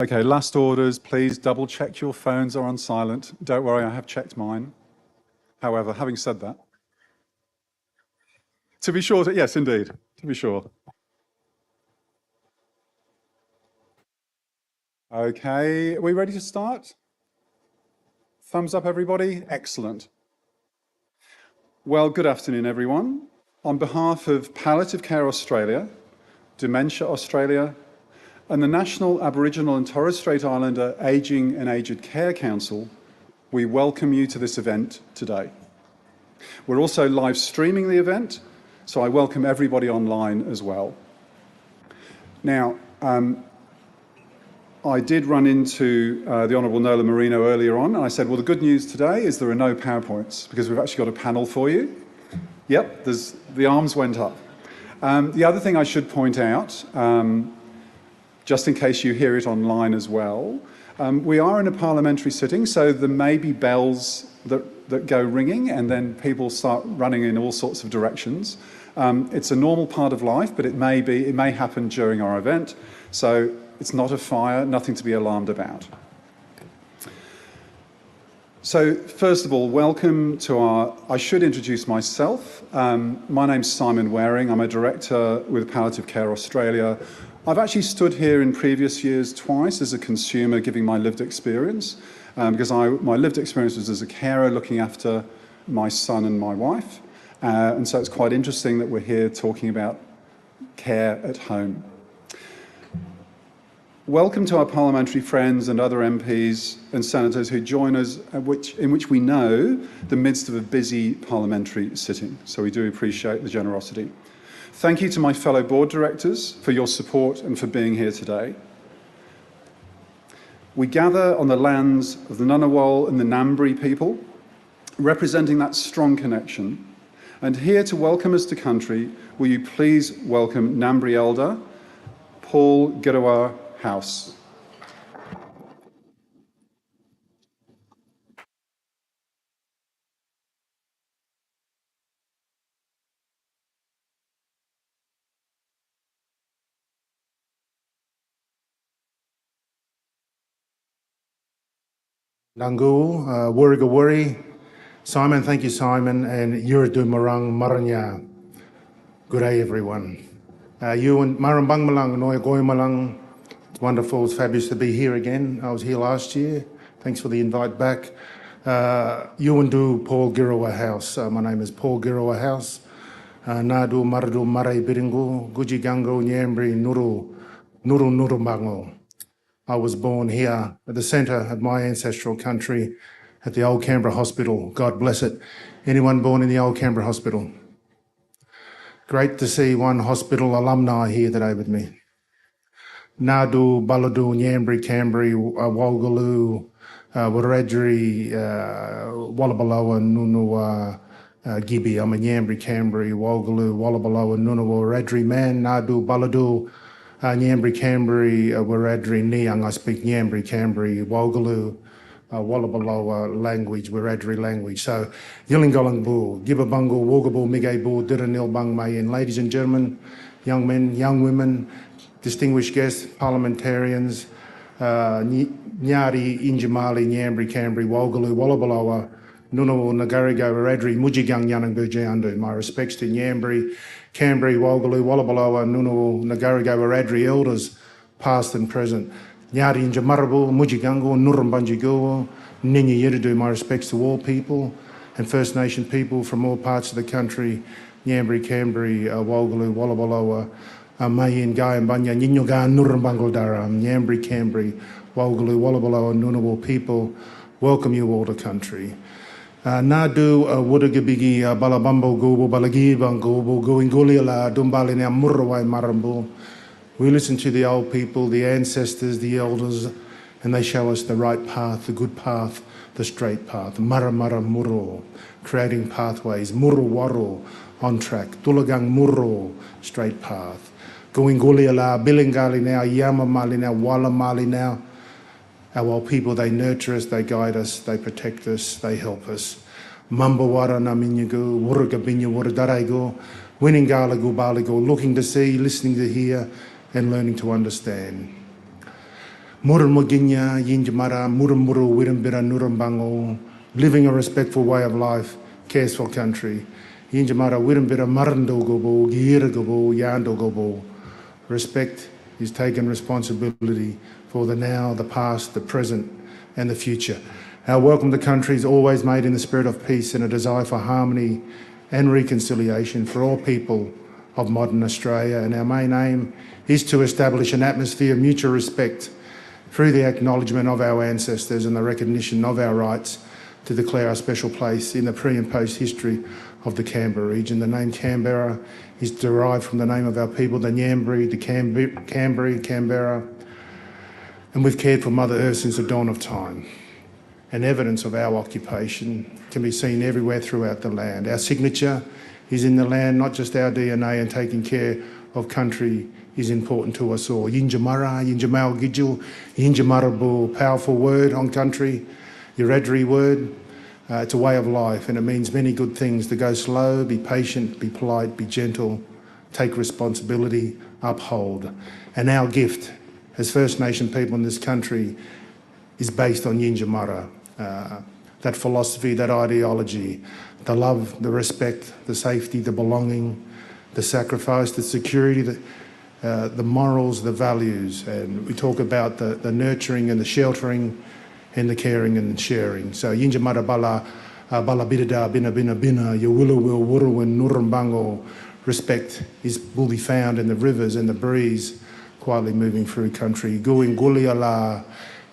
Okay, last orders, please double check your phones are on silent. Don't worry, I have checked mine. However, having said that, to be sure, yes, indeed, to be sure. Okay, are we ready to start? Thumbs up, everybody. Excellent. Well, good afternoon, everyone. On behalf of Palliative Care Australia, Dementia Australia, and the National Aboriginal and Torres Strait Islander Ageing and Aged Care Council, we welcome you to this event today. We're also live streaming the event, so I welcome everybody online as well. Now, I did run into the Honourable Nola Marino earlier on, and I said, well, the good news today is there are no PowerPoints because we've actually got a panel for you. Yep, the arms went up. The other thing I should point out, just in case you hear it online as well, we are in a parliamentary sitting, so there may be bells that go ringing and then people start running in all sorts of directions. It's a normal part of life, but it may happen during our event, so it's not a fire, nothing to be alarmed about. So first of all, welcome to I should introduce myself. My name's Simon Waring. I'm a director with Palliative Care Australia. I've actually stood here in previous years twice as a consumer giving my lived experience, because my lived experience was as a carer looking after my son and my wife. And so it's quite interesting that we're here talking about care at home. Welcome to our parliamentary friends and other MPs and senators who join us, in which we know the midst of a busy parliamentary sitting. So we do appreciate the generosity. Thank you to my fellow board directors for your support and for being here today. We gather on the lands of the Ngunnawal and the Ngambri people, representing that strong connection. And here to welcome us to country, will you please welcome Ngambri Elder, Paul Girawa House. Nangul, Wurrigawurri. Simon, thank you, Simon, and Yuridu Marang Maranya. Good day, everyone. You and Marambang Malang, Noya Goy Malang. It's wonderful, it's fabulous to be here again. I was here last year. Thanks for the invite back. Yuandu Paul Girawa House. My name is Paul Girawa House. Nadu Maradu Mare Biringu, Guji Gango Nyambri Nuru Mango. I was born here at the centre of my ancestral country at the Old Canberra Hospital. God bless it. Anyone born in the Old Canberra Hospital? Great to see one hospital alumni here today with me. Nadu, Baladu, Nyambri, Cambri, Walgaloo, Wiradjuri, Wallabaloa, Nunua, Gibby. I'm a Nyambri, Cambri, Walgaloo, Wallabaloa, Nunua, Wiradjuri man. Nadu, Baladu, Nyambri, Cambri, Wiradjuri, Niang. I speak Nyambri, Cambri, Walgaloo, Wallabaloa language, Wiradjuri language. So, Yilingolangbu, Gibabungu, Wogabu, Migabu, Diranil Bang Mayan. Ladies and gentlemen, young men, young women, distinguished guests, parliamentarians, Nyari, Injamali, Nyambri, Cambri, Walgaloo, Wallabaloa, Nunawu, Nagarigo, Wiradjuri, Mujigang, Yanang Bujandu. My respects to Nyambri, Cambri, Walgaloo, Wallabaloa, Nunawu, Nagarigo, Wiradjuri elders, past and present. Nyari Injamarabu, Mujigango, Nurumbanjigo, Ningi Yiridu. My respects to all people and First Nation people from all parts of the country. Nyambri, Cambri, Walgaloo, Wallabaloa, Mayin, Guy and Banya, Ninyugan, Nurumbangodara, Nyambri, Cambri, Walgaloo, Wallabaloa, Nunawu people. Welcome you all to country. Nadu Wudagabigi Balabambo Gobo Balagiban Gobo Goingulila Dumbalina Murawai Marambu. We listen to the old people, the ancestors, the elders, and they show us the right path, the good path, the straight path. Mara Muro, creating pathways. Muru Waro, on track. Tulagang Muro, straight path. Goingulila, Bilingali now, Yamamali now, Walamali now. Our old people, they nurture us, they guide us, they protect us, they help us. Mambawara Naminyago, Wuragabinya Wuradarego, Winningala Baligo, looking to see, listening to hear, and learning to understand. Murumuginya, Yinjamara, Murumuru, Wirimbira, Nurumbango, living a respectful way of life, cares for country. Yinjamara, Wirimbira, Marandogobo, Giragobo, Yandogobo. Respect is taking responsibility for the now, the past, the present, and the future. Our welcome to country is always made in the spirit of peace and a desire for harmony and reconciliation for all people of modern Australia, and our main aim is to establish an atmosphere of mutual respect through the acknowledgement of our ancestors and the recognition of our rights to declare our special place in the pre and post history of the Canberra region. The name Canberra is derived from the name of our people, the Nyambri, the Cambry, Canberra, and we've cared for Mother Earth since the dawn of time. And evidence of our occupation can be seen everywhere throughout the land. Our signature is in the land, not just our DNA, and taking care of country is important to us all. Yinjamara, Yinjamal Gidjul, Yinjamarabu, powerful word on country, Wiradjuri word. It's a way of life, and it means many good things: to go slow, be patient, be polite, be gentle, take responsibility, uphold. And our gift as First Nation people in this country is based on Yinjamara, that philosophy, that ideology, the love, the respect, the safety, the belonging, the sacrifice, the security, the morals, the values. And we talk about the nurturing and the sheltering and the caring and the sharing. So Yinjamara bala bidada bina bina bina, yawilla will wuruwin nurumbango. Respect will be found in the rivers and the breeze quietly moving through country. Going guliala,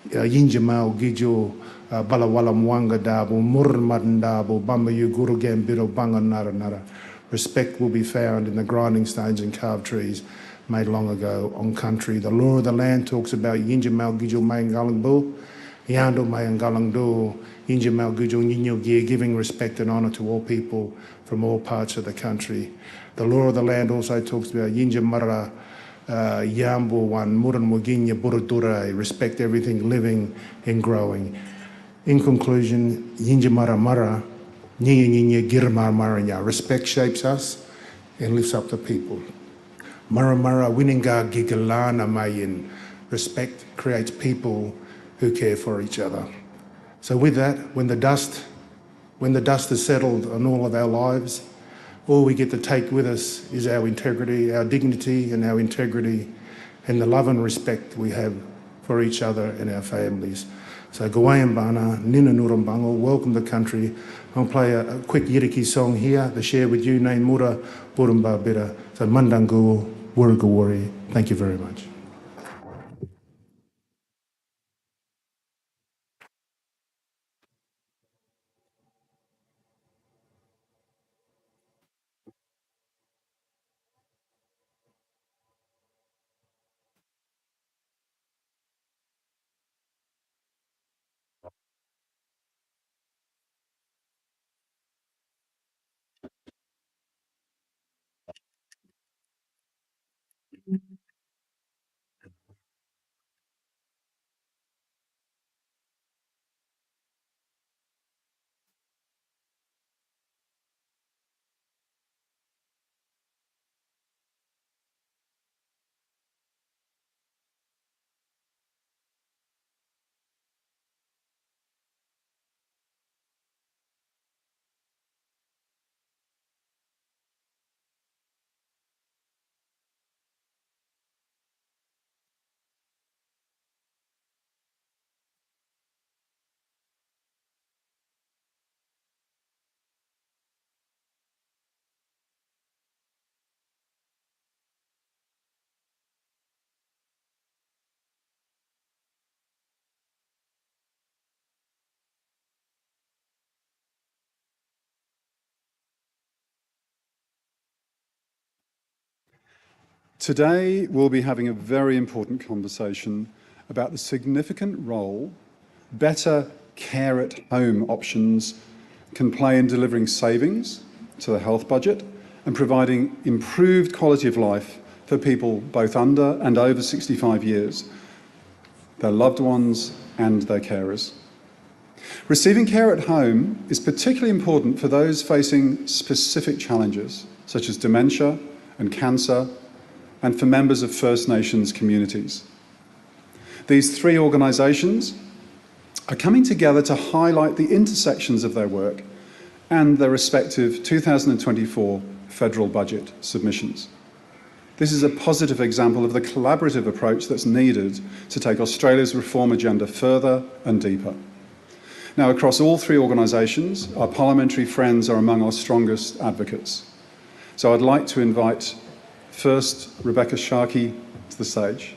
Yinjamal Gijo, Balawalam Wanga Dabo, Murmadan Dabo, Bambayu Guru Gambiro, Banga Nara Nara. Respect will be found in the grinding stones and carved trees made long ago on country. The law of the land talks about Yinjamal Gijo Mayangalangbo, Yando Mayangalangdo, Yinjamal Gijo Nino Gear, giving respect and honour to all people from all parts of the country. The law of the land also talks about Yinjamara. Yambo one, Muran Muginya Buradure, respect everything living and growing. In conclusion, Yinjamara Mara, Nyinya Nyinya Girmar Maranya, respect shapes us and lifts up the people. Mara Mara Wininga Gigalana Mayin, respect creates people who care for each other. So with that, when the dust is settled on all of our lives, all we get to take with us is our integrity, our dignity and our integrity, and the love and respect we have for each other and our families. So Gawayambana, Nina Nurambango, welcome to country. I'll play a quick Yiriki song here to share with you, named Mura Burumba Bira. So Mandangu, Wurugawari. Thank you very much. Today, we'll be having a very important conversation about the significant role better care at home options can play in delivering savings to the health budget and providing improved quality of life for people both under and over 65 years, their loved ones and their carers. Receiving care at home is particularly important for those facing specific challenges, such as dementia and cancer, and for members of First Nations communities. These three organisations are coming together to highlight the intersections of their work and their respective 2024 federal budget submissions. This is a positive example of the collaborative approach that's needed to take Australia's reform agenda further and deeper. Now, across all three organisations, our parliamentary friends are among our strongest advocates. So I'd like to invite first Rebecca Sharkey to the stage.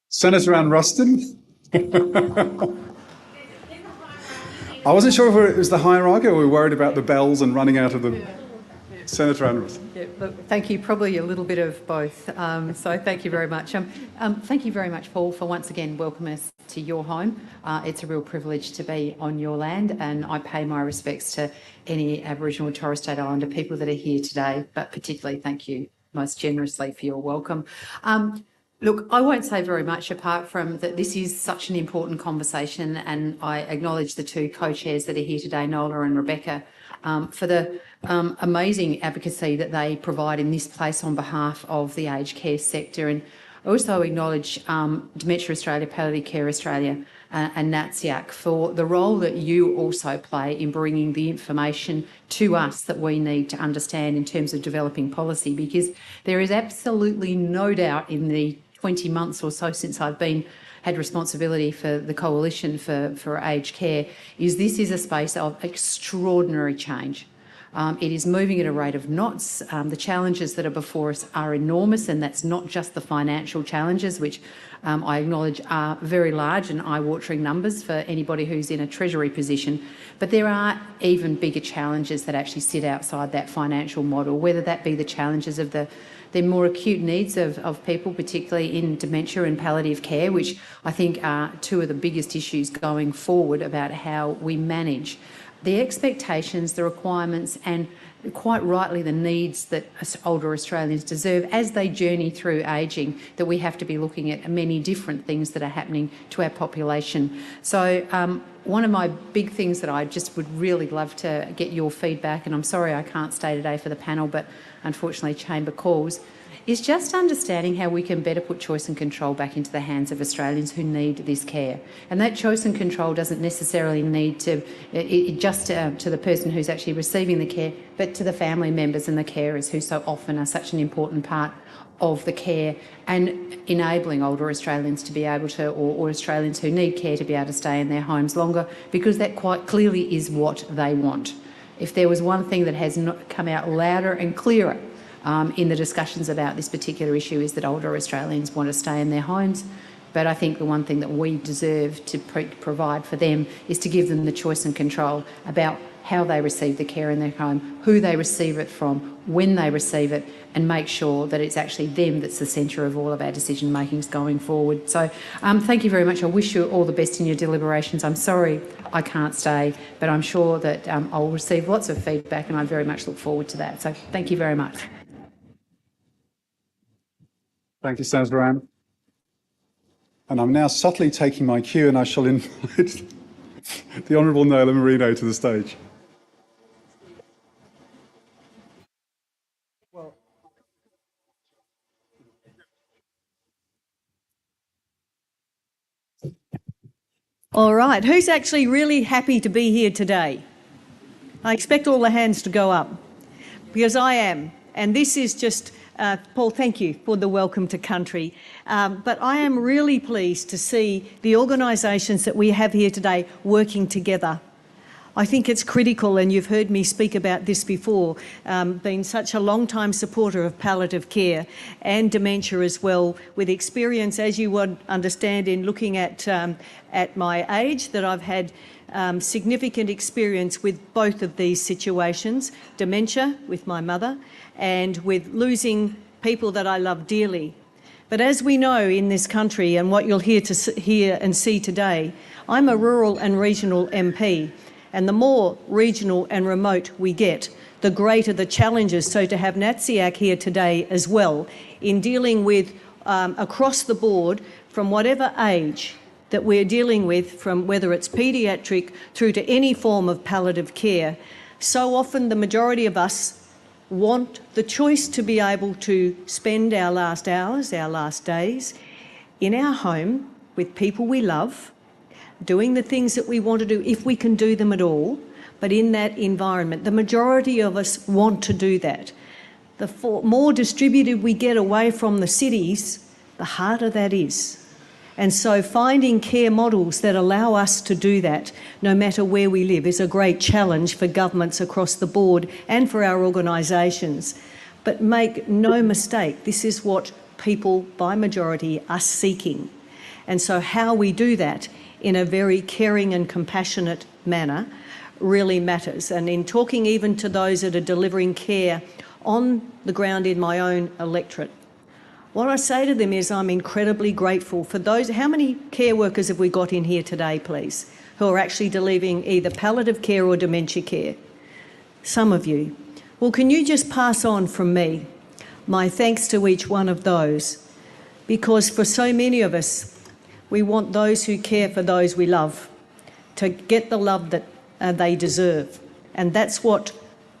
Senator Ann Ruston. I wasn't sure if it was the hierarchy or we were worried about the bells and running out of the... Senator Ann Ruston. Yeah, look, thank you. Probably a little bit of both. So thank you very much. Thank you very much, Paul, for once again welcoming us to your home. It's a real privilege to be on your land, and I pay my respects to any Aboriginal and Torres Strait Islander people that are here today, but particularly thank you most generously for your welcome. Look, I won't say very much apart from that this is such an important conversation, and I acknowledge the two co-chairs that are here today, Nola and Rebecca, for the amazing advocacy that they provide in this place on behalf of the aged care sector. And I also acknowledge Dementia Australia, Palliative Care Australia and NATSIAC for the role that you also play in bringing the information to us that we need to understand in terms of developing policy, because there is absolutely no doubt in the 20 months or so since I've had responsibility for the Coalition for Aged Care, this is a space of extraordinary change. It is moving at a rate of knots. The challenges that are before us are enormous, and that's not just the financial challenges, which I acknowledge are very large and eye-watering numbers for anybody who's in a Treasury position, but there are even bigger challenges that actually sit outside that financial model, whether that be the challenges of the more acute needs of people, particularly in dementia and palliative care, which I think are two of the biggest issues going forward about how we manage the expectations, the requirements, and quite rightly the needs that older Australians deserve as they journey through ageing, that we have to be looking at many different things that are happening to our population. So one of my big things that I just would really love to get your feedback, and I'm sorry I can't stay today for the panel, but unfortunately chamber calls, is just understanding how we can better put choice and control back into the hands of Australians who need this care. And that choice and control doesn't necessarily need to to the person who's actually receiving the care, but to the family members and the carers who so often are such an important part of the care, and enabling older Australians to be able to, or Australians who need care, to be able to stay in their homes longer, because that quite clearly is what they want. If there was one thing that has not come out louder and clearer in the discussions about this particular issue, is that older Australians want to stay in their homes. But I think the one thing that we deserve to provide for them is to give them the choice and control about how they receive the care in their home, who they receive it from, when they receive it, and make sure that it's actually them that's the centre of all of our decision makings going forward. So thank you very much. I wish you all the best in your deliberations. I'm sorry I can't stay, but I'm sure that I'll receive lots of feedback, and I very much look forward to that. So thank you very much. Thank you, Senator Ann. And I'm now subtly taking my cue, and I shall invite the Honourable Nola Marino to the stage. All right, who's actually really happy to be here today? I expect all the hands to go up, because I am. And this is just, Paul, thank you for the welcome to country. But I am really pleased to see the organisations that we have here today working together. I think it's critical, and you've heard me speak about this before, being such a long-time supporter of palliative care and dementia as well, with experience, as you would understand, in looking at my age, that I've had significant experience with both of these situations, dementia with my mother and with losing people that I love dearly. But as we know in this country, and what you'll hear and see today, I'm a rural and regional MP. And the more regional and remote we get, the greater the challenges. So to have NATSIAC here today as well, in dealing with across the board, from whatever age that we're dealing with, from whether it's paediatric through to any form of palliative care, so often the majority of us want the choice to be able to spend our last hours, our last days in our home with people we love, doing the things that we want to do, if we can do them at all, but in that environment. The majority of us want to do that. The more distributed we get away from the cities, the harder that is. And so finding care models that allow us to do that, no matter where we live, is a great challenge for governments across the board and for our organisations. But make no mistake, this is what people, by majority, are seeking. And so how we do that in a very caring and compassionate manner really matters. And in talking even to those that are delivering care on the ground in my own electorate, what I say to them is I'm incredibly grateful for those. How many care workers have we got in here today, please, who are actually delivering either palliative care or dementia care? Some of you. Well, can you just pass on from me my thanks to each one of those? Because for so many of us, we want those who care for those we love to get the love that they deserve. And that's what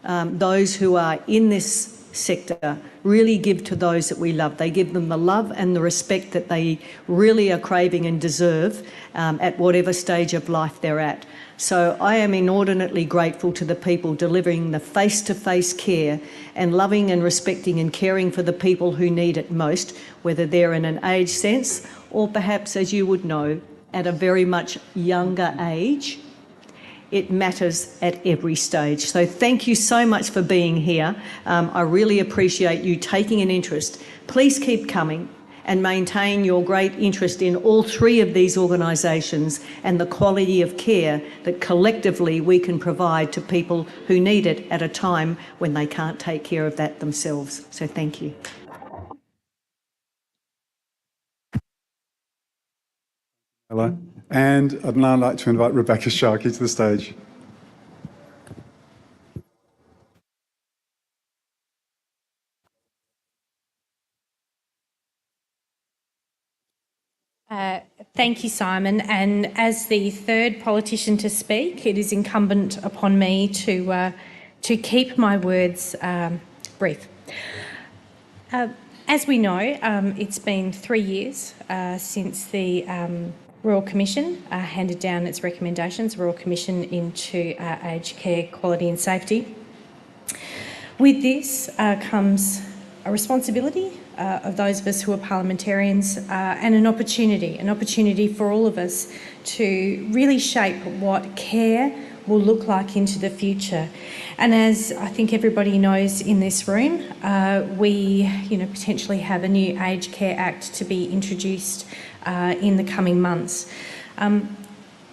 those who are in this sector really give to those that we love. They give them the love and the respect that they really are craving and deserve at whatever stage of life they're at. So I am inordinately grateful to the people delivering the face-to-face care and loving and respecting and caring for the people who need it most, whether they're in an age sense or perhaps, as you would know, at a very much younger age. It matters at every stage. So thank you so much for being here. I really appreciate you taking an interest. Please keep coming and maintain your great interest in all three of these organisations and the quality of care that collectively we can provide to people who need it at a time when they can't take care of that themselves. So thank you. Hello. And I'd now like to invite Rebecca Sharkey to the stage. Thank you, Simon. And as the third politician to speak, it is incumbent upon me to keep my words brief. As we know, it's been 3 years since the Royal Commission handed down its recommendations, Royal Commission into aged care quality and safety. With this comes a responsibility of those of us who are parliamentarians and an opportunity for all of us to really shape what care will look like into the future. And as I think everybody knows in this room, we potentially have a new Aged Care Act to be introduced in the coming months. And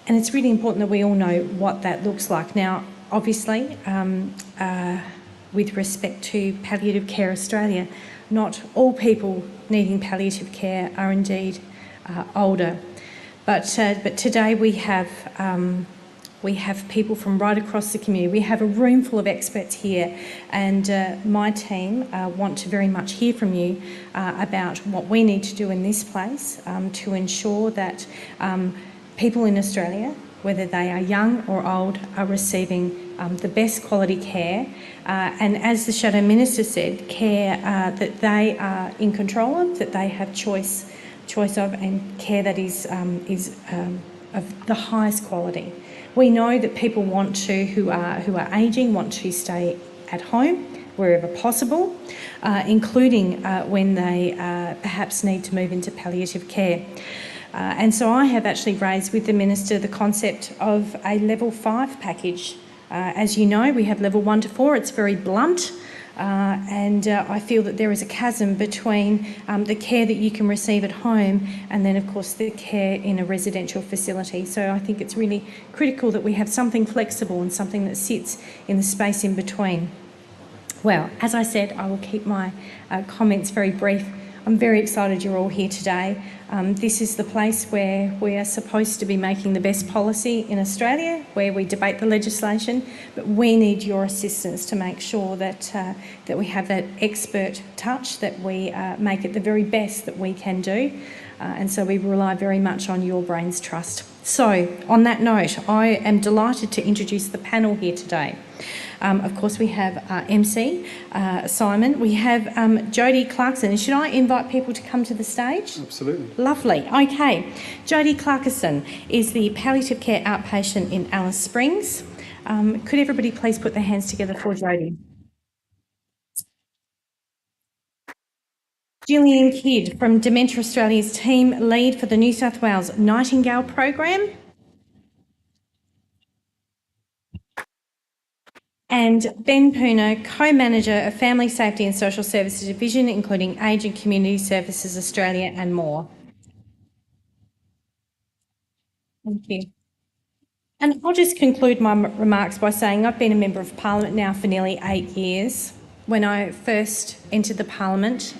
it's really important that we all know what that looks like. Now, obviously, with respect to Palliative Care Australia, not all people needing palliative care are indeed older. But today we have people from right across the community. We have a room full of experts here, and my team want to very much hear from you about what we need to do in this place to ensure that people in Australia, whether they are young or old, are receiving the best quality care, and as the Shadow Minister said, care that they are in control of, that they have choice of, and care that is of the highest quality. We know that people want to, who are ageing, want to stay at home wherever possible, including when they perhaps need to move into palliative care. And so I have actually raised with the Minister the concept of a level 5 package. As you know, we have level 1 to 4. It's very blunt, and I feel that there is a chasm between the care that you can receive at home and then, of course, the care in a residential facility. So I think it's really critical that we have something flexible and something that sits in the space in between. Well, as I said, I will keep my comments very brief. I'm very excited you're all here today. This is the place where we are supposed to be making the best policy in Australia, where we debate the legislation, but we need your assistance to make sure that that we have that expert touch, that we make it the very best that we can do. And so we rely very much on your brain's trust. So, on that note, I am delighted to introduce the panel here today. Of course, we have MC, Simon. We have Jodie Clarkson. Should I invite people to come to the stage? Absolutely. Lovely. Okay. Jodie Clarkson is the Palliative Care Outpatient in Alice Springs. Could everybody please put their hands together for Jodie? Gillian Kidd from Dementia Australia's team lead for the New South Wales Nightingale program. And Ben Puna, Co-Manager of Family Safety and Social Services Division, including Age and Community Services Australia and more. Thank you. And I'll just conclude my remarks by saying I've been a Member of Parliament now for nearly 8 years. When I first entered the Parliament,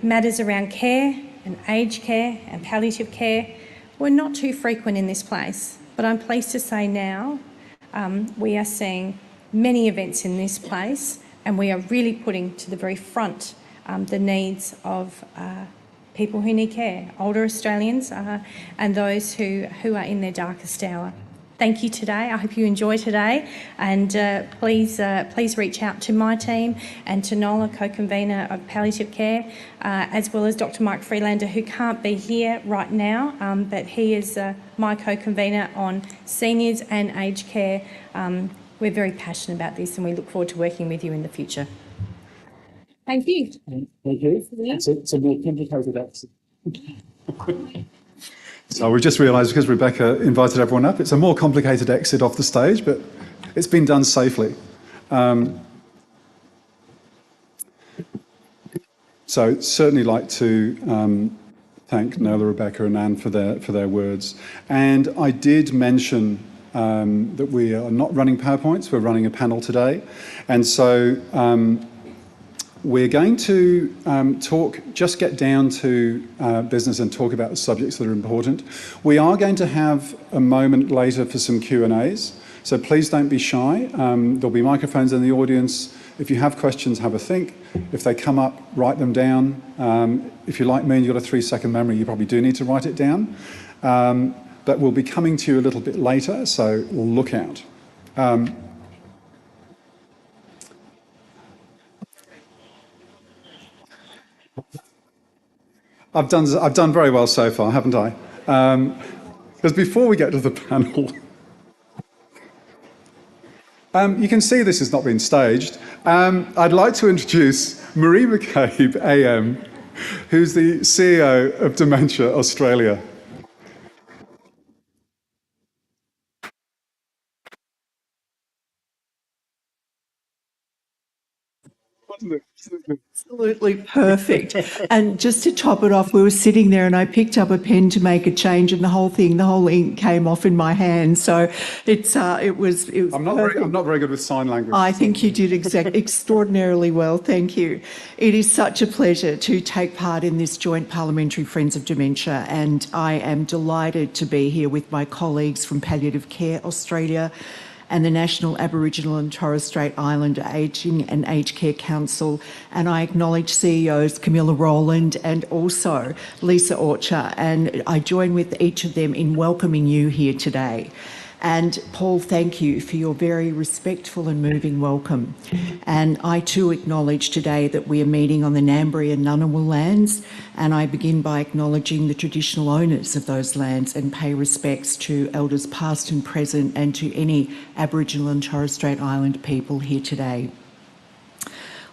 matters around care and aged care and palliative care were not too frequent in this place. But I'm pleased to say now we are seeing many events in this place, and we are really putting to the very front the needs of people who need care, older Australians and those who are in their darkest hour. Thank you today. I hope you enjoy today, and please reach out to my team and to Nola, co-convener of Palliative Care, as well as Dr. Mike Freelander, who can't be here right now, but he is my co-convener on seniors and aged care. We're very passionate about this, and we look forward to working with you in the future. Thank you. Thank you. It's a more complicated exit. So we've just realised, because Rebecca invited everyone up, it's a more complicated exit off the stage, but it's been done safely. So certainly like to thank Nola, Rebecca and Anne for their words. And I did mention that we are not running PowerPoints, we're running a panel today. And so we're going to get down to business and talk about the subjects that are important. We are going to have a moment later for some Q&As, so please don't be shy. There'll be microphones in the audience. If you have questions, have a think. If they come up, write them down. If you're like me and you've got a 3-second memory, you probably do need to write it down. But we'll be coming to you a little bit later, so look out. I've done very well so far, haven't I? Because before we get to the panel, you can see this has not been staged. I'd like to introduce Marie McCabe, AM, who's the CEO of Dementia Australia. Absolutely perfect. And just to top it off, we were sitting there and I picked up a pen to make a change, and the whole ink came off in my hand. So it was. I'm not very good with sign language. I think you did extraordinarily well. Thank you. It is such a pleasure to take part in this joint Parliamentary Friends of Dementia, and I am delighted to be here with my colleagues from Palliative Care Australia and the National Aboriginal and Torres Strait Islander Ageing and Aged Care Council. And I acknowledge CEOs Camilla Rowland and also Lisa Orcher, and I join with each of them in welcoming you here today. And Paul, thank you for your very respectful and moving welcome. And I too acknowledge today that we are meeting on the Ngambri and Ngunnawal lands, and I begin by acknowledging the traditional owners of those lands and pay respects to elders past and present and to any Aboriginal and Torres Strait Islander people here today.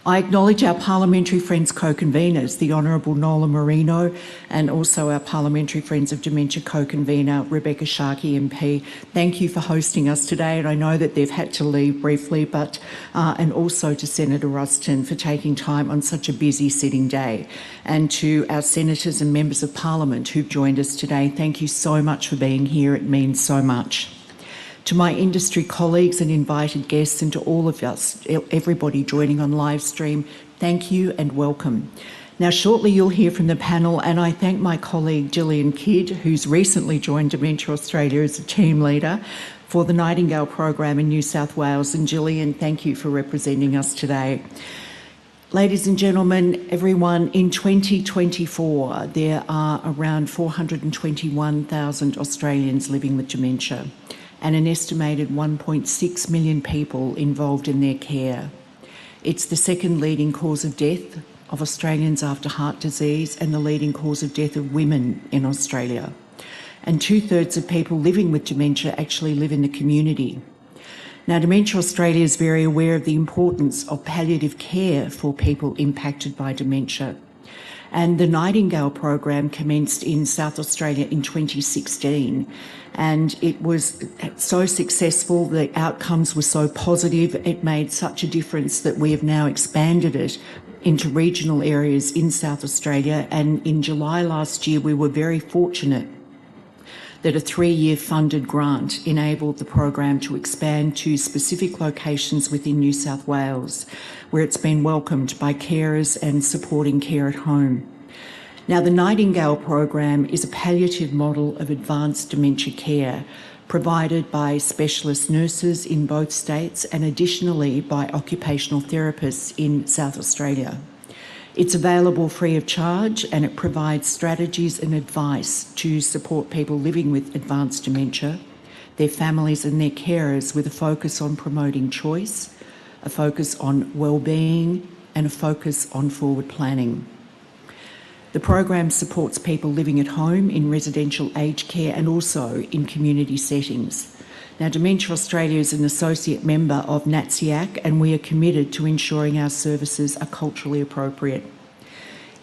I acknowledge our Parliamentary Friends co-conveners, the Honourable Nola Marino, and also our Parliamentary Friends of Dementia co-convener, Rebecca Sharkey MP. Thank you for hosting us today, and I know that they've had to leave briefly, but and also to Senator Ruston for taking time on such a busy sitting day. And to our senators and members of Parliament who've joined us today, thank you so much for being here. It means so much. To my industry colleagues and invited guests, and to all of us, everybody joining on live stream, thank you and welcome. Now, shortly you'll hear from the panel, and I thank my colleague Gillian Kidd, who's recently joined Dementia Australia as a team leader for the Nightingale program in New South Wales. And Gillian, thank you for representing us today. Ladies and gentlemen, everyone, in 2024, there are around 421,000 Australians living with dementia. and an estimated 1.6 million people involved in their care. It's the second leading cause of death of Australians after heart disease and the leading cause of death of women in Australia. And 2/3 of people living with dementia actually live in the community. Now, Dementia Australia is very aware of the importance of palliative care for people impacted by dementia. And the Nightingale program commenced in South Australia in 2016. And it was so successful, the outcomes were so positive, it made such a difference that we have now expanded it into regional areas in South Australia. And in July last year, we were very fortunate that a 3-year funded grant enabled the program to expand to specific locations within New South Wales, where it's been welcomed by carers and supporting care at home. Now, the Nightingale program is a palliative model of advanced dementia care provided by specialist nurses in both states and additionally by occupational therapists in South Australia. It's available free of charge and it provides strategies and advice to support people living with advanced dementia, their families and their carers, with a focus on promoting choice, a focus on well-being and a focus on forward planning. The program supports people living at home in residential aged care and also in community settings. Now, Dementia Australia is an associate member of NATSIAC and we are committed to ensuring our services are culturally appropriate.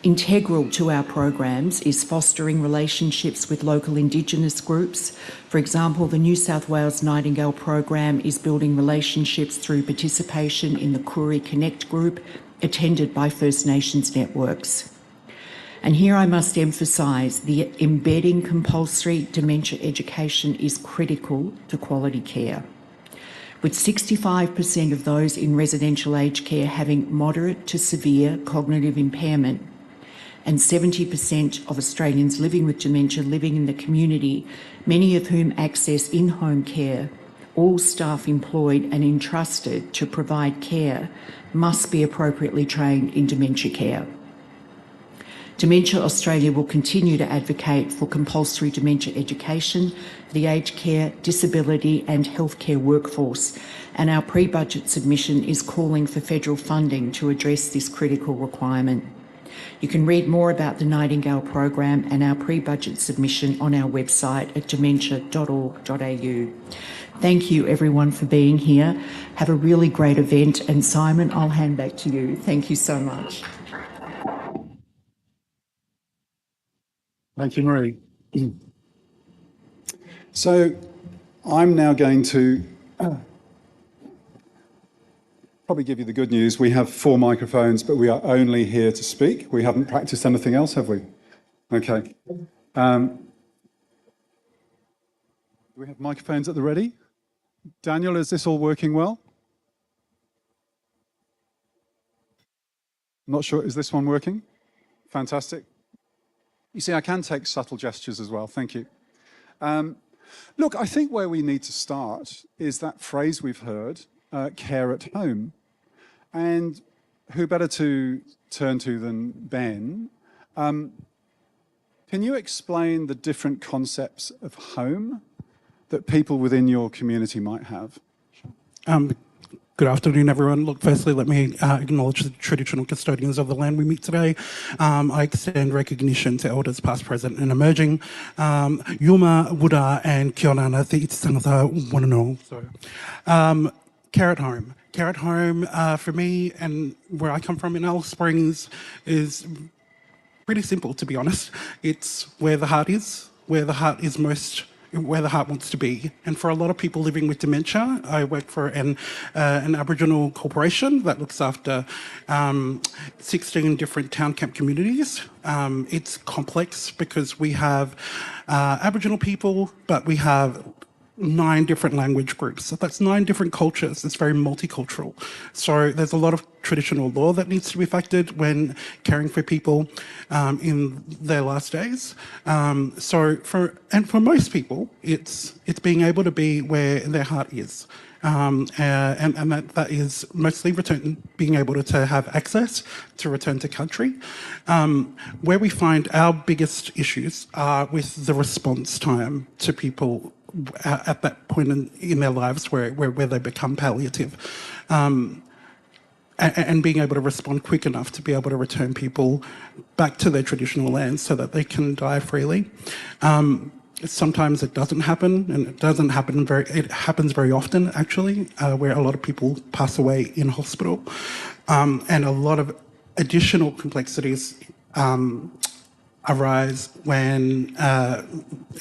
Integral to our programs is fostering relationships with local Indigenous groups. For example, the New South Wales Nightingale program is building relationships through participation in the Koori Connect group, attended by First Nations networks. And here I must emphasise the embedding compulsory dementia education is critical to quality care. With 65% of those in residential aged care having moderate to severe cognitive impairment and 70% of Australians living with dementia living in the community, many of whom access in-home care, all staff employed and entrusted to provide care must be appropriately trained in dementia care. Dementia Australia will continue to advocate for compulsory dementia education for the aged care, disability and healthcare workforce, and our pre-budget submission is calling for federal funding to address this critical requirement. You can read more about the Nightingale program and our pre-budget submission on our website at dementia.org.au. Thank you everyone for being here. Have a really great event, and Simon, I'll hand back to you. Thank you so much. Thank you, Marie. So I'm now going to probably give you the good news. We have 4 microphones, but we are only here to speak. We haven't practiced anything else, have we? Okay. Do we have microphones at the ready? Daniel, is this all working well? I'm not sure. Is this one working? Fantastic. You see, I can take subtle gestures as well. Thank you. Look, I think where we need to start is that phrase we've heard, care at home. And who better to turn to than Ben? Can you explain the different concepts of home that people within your community might have? Good afternoon, everyone. Look, firstly, let me acknowledge the traditional custodians of the land we meet today. I extend recognition to elders past, present and emerging. Yuma, Wuda and Kia ora ana te iti tangata wananō. Care at home. Care at home for me and where I come from in Alice Springs is pretty simple, to be honest. It's where the heart is, where the heart wants to be. And for a lot of people living with dementia, I work for an Aboriginal corporation that looks after 16 different town camp communities. It's complex because we have Aboriginal people, but we have 9 different language groups. So that's 9 different cultures. It's very multicultural. So there's a lot of traditional law that needs to be factored when caring for people in their last days. So for most people, it's being able to be where their heart is. And that is mostly being able to have access to return to country. Where we find our biggest issues are with the response time to people at that point in their lives where they become palliative. And being able to respond quick enough to be able to return people back to their traditional lands so that they can die freely. Sometimes it doesn't happen, and it happens very often, actually, where a lot of people pass away in hospital. And a lot of additional complexities arise when,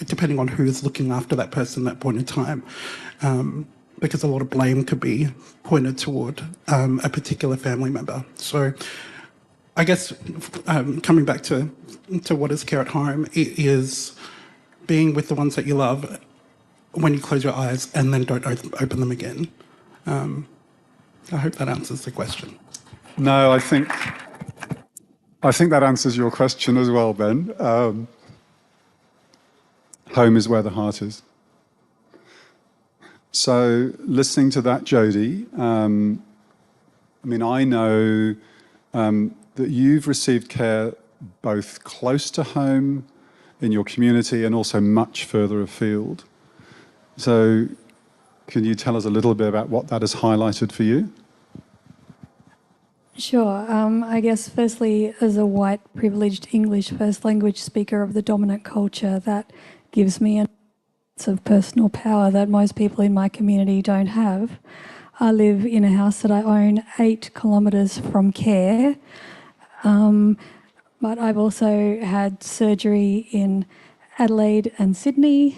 depending on who's looking after that person at that point in time. Because a lot of blame could be pointed toward a particular family member. So I guess coming back to what is care at home, it is being with the ones that you love when you close your eyes and then don't open them again. I hope that answers the question. No, I think that answers your question as well, Ben. Home is where the heart is. So listening to that, Jodie, I know that you've received care both close to home in your community and also much further afield. So can you tell us a little bit about what that has highlighted for you? Sure. I guess firstly, as a white privileged English first language speaker of the dominant culture, that gives me a sense of personal power that most people in my community don't have. I live in a house that I own 8 kilometres from care, but I've also had surgery in Adelaide and Sydney.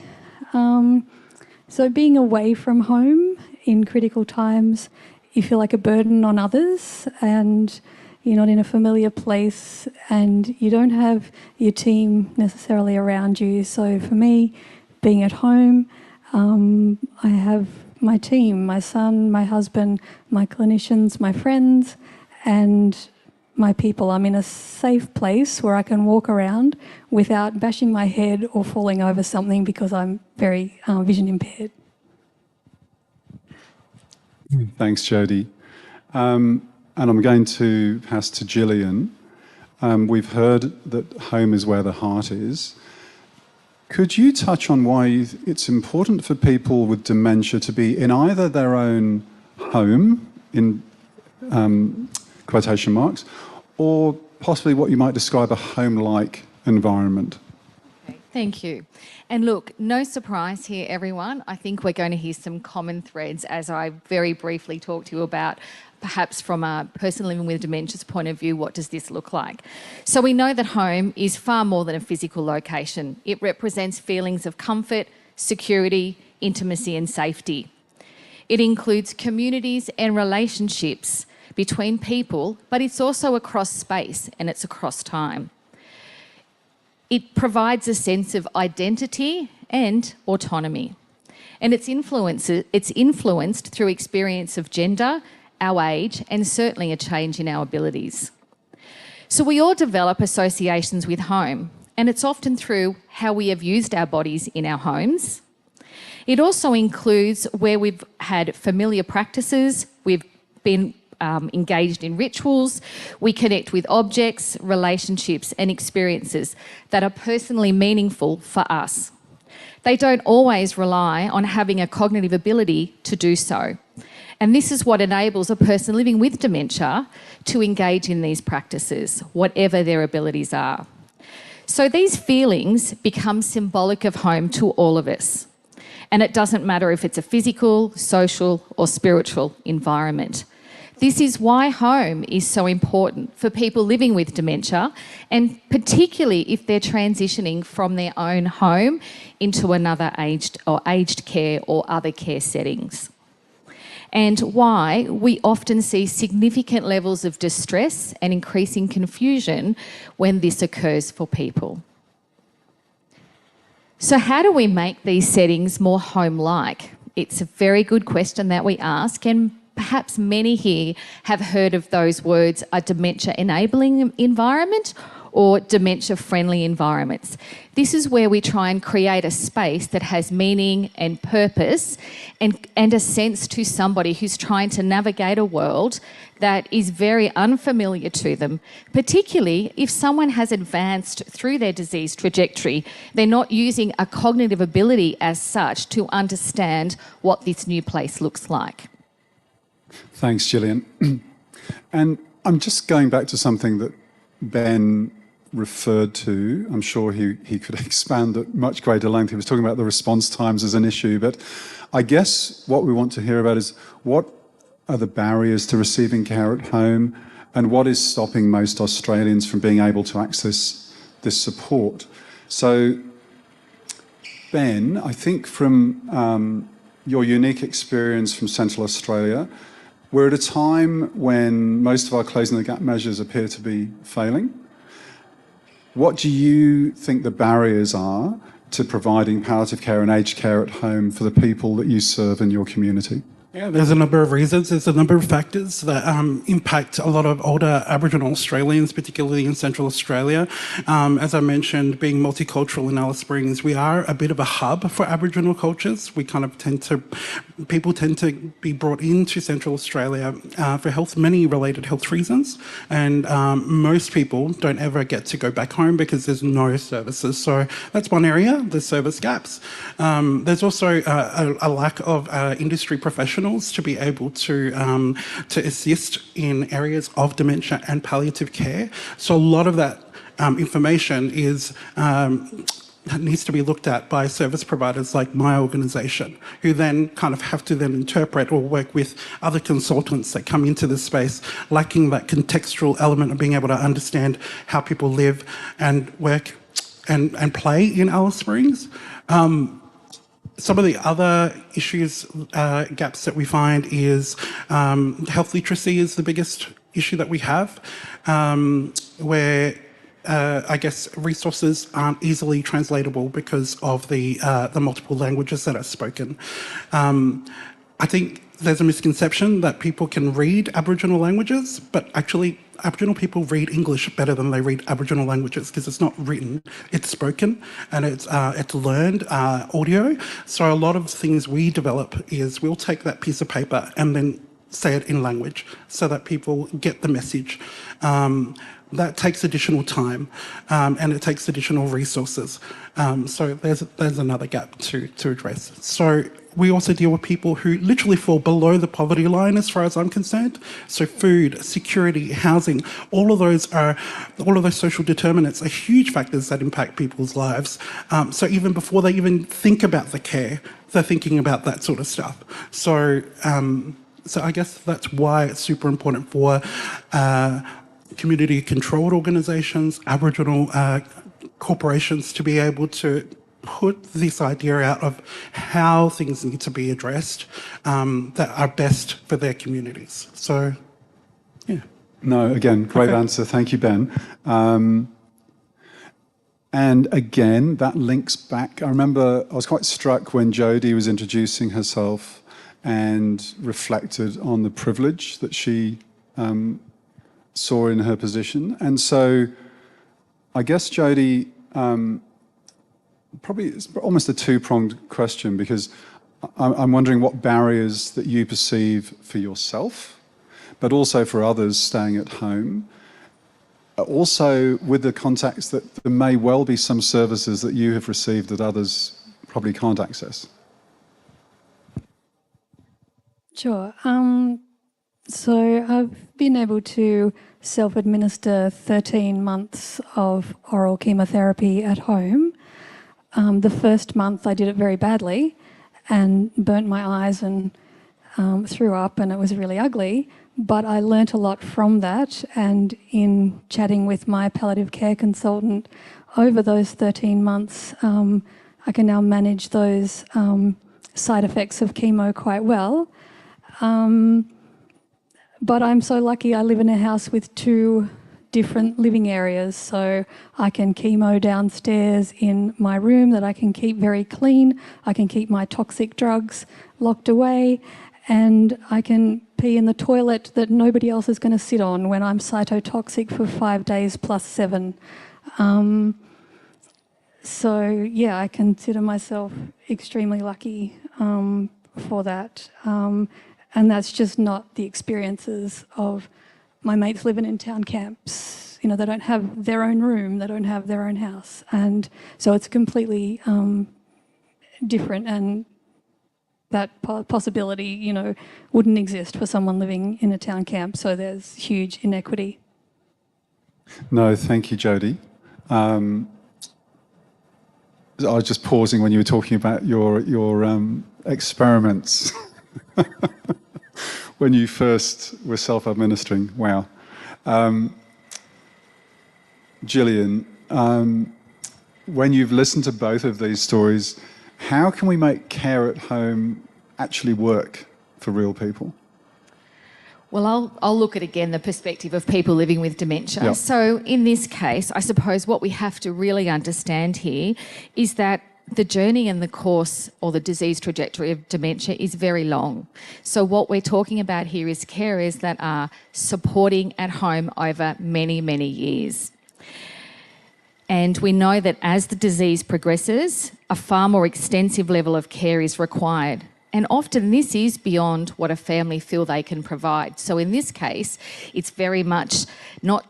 So being away from home in critical times, you feel like a burden on others and you're not in a familiar place and you don't have your team necessarily around you. So for me, being at home, I have my team, my son, my husband, my clinicians, my friends, and my people. I'm in a safe place where I can walk around without bashing my head or falling over something because I'm very vision impaired. Thanks, Jodie. And I'm going to pass to Gillian. We've heard that home is where the heart is. Could you touch on why it's important for people with dementia to be in either their own home, in quotation marks, or possibly what you might describe a home-like environment? Thank you. And look, no surprise here, everyone. I think we're going to hear some common threads as I very briefly talk to you about perhaps from a person living with dementia's point of view, what does this look like? So we know that home is far more than a physical location. It represents feelings of comfort, security, intimacy and safety. It includes communities and relationships between people, but it's also across space and it's across time. It provides a sense of identity and autonomy. And it's influenced through experience of gender, our age, and certainly a change in our abilities. So we all develop associations with home, and it's often through how we have used our bodies in our homes. It also includes where we've had familiar practices, we've been engaged in rituals, we connect with objects, relationships and experiences that are personally meaningful for us. They don't always rely on having a cognitive ability to do so. And this is what enables a person living with dementia to engage in these practices, whatever their abilities are. So these feelings become symbolic of home to all of us. And it doesn't matter if it's a physical, social or spiritual environment. This is why home is so important for people living with dementia, and particularly if they're transitioning from their own home into another aged care or other care settings. And why we often see significant levels of distress and increasing confusion when this occurs for people. So how do we make these settings more home-like? It's a very good question that we ask, and perhaps many here have heard of those words, a dementia-enabling environment or dementia-friendly environments. This is where we try and create a space that has meaning and purpose and a sense to somebody who's trying to navigate a world that is very unfamiliar to them, particularly if someone has advanced through their disease trajectory. They're not using a cognitive ability as such to understand what this new place looks like. Thanks, Gillian. And I'm just going back to something that Ben referred to. I'm sure he could expand at much greater length. He was talking about the response times as an issue, but I guess what we want to hear about is what are the barriers to receiving care at home, and what is stopping most Australians from being able to access this support? So, Ben, I think from your unique experience from Central Australia, we're at a time when most of our closing the gap measures appear to be failing. What do you think the barriers are to providing palliative care and aged care at home for the people that you serve in your community? Yeah, there's a number of reasons. There's a number of factors that impact a lot of older Aboriginal Australians, particularly in Central Australia. As I mentioned, being multicultural in Alice Springs, we are a bit of a hub for Aboriginal cultures. We kind of people tend to be brought into Central Australia for many related health reasons. And most people don't ever get to go back home because there's no services. So that's one area, the service gaps. There's also a lack of industry professionals to be able to assist in areas of dementia and palliative care. So a lot of that information needs to be looked at by service providers like my organisation, who then kind of have to then interpret or work with other consultants that come into the space, lacking that contextual element of being able to understand how people live and work and play in Alice Springs. Some of the other issues, gaps that we find is health literacy is the biggest issue that we have, where I guess resources aren't easily translatable because of the multiple languages that are spoken. I think there's a misconception that people can read Aboriginal languages, but actually Aboriginal people read English better than they read Aboriginal languages because it's not written, it's spoken, and it's learned audio. So a lot of things we develop is we'll take that piece of paper and then say it in language so that people get the message. That takes additional time and it takes additional resources. So there's another gap to address. So we also deal with people who literally fall below the poverty line as far as I'm concerned. So food, security, housing, all of those social determinants are huge factors that impact people's lives. So even before they even think about the care, they're thinking about that sort of stuff. So I guess that's why it's super important for community-controlled organisations, Aboriginal corporations to be able to put this idea out of how things need to be addressed that are best for their communities. So, yeah. No, again, great answer. Thank you, Ben. And again, that links back. I remember I was quite struck when Jodie was introducing herself and reflected on the privilege that she saw in her position. And so I guess, Jodie, probably it's almost a two-pronged question, because I'm wondering what barriers that you perceive for yourself, but also for others staying at home. Also with the context that there may well be some services that you have received that others probably can't access. Sure. So I've been able to self-administer 13 months of oral chemotherapy at home. The first month I did it very badly and burnt my eyes and threw up, and it was really ugly. But I learnt a lot from that, and in chatting with my palliative care consultant over those 13 months, I can now manage those side effects of chemo quite well. But I'm so lucky I live in a house with 2 different living areas, so I can chemo downstairs in my room that I can keep very clean. I can keep my toxic drugs locked away, and I can pee in the toilet that nobody else is going to sit on when I'm cytotoxic for 5 days plus 7. So yeah, I consider myself extremely lucky for that. And that's just not the experiences of my mates living in town camps. You know, they don't have their own room, they don't have their own house. And so it's completely different, and that possibility, you know, wouldn't exist for someone living in a town camp. So there's huge inequity. No, thank you, Jodie. I was just pausing when you were talking about your experiments when you first were self-administering. Wow. Gillian, when you've listened to both of these stories, how can we make care at home actually work for real people? Well, I'll look at, again, the perspective of people living with dementia. Yep. So in this case, I suppose what we have to really understand here is that the journey and the course or the disease trajectory of dementia is very long. So what we're talking about here is carers that are supporting at home over many, many years. And we know that as the disease progresses, a far more extensive level of care is required. And often this is beyond what a family feel they can provide. So in this case, it's very much not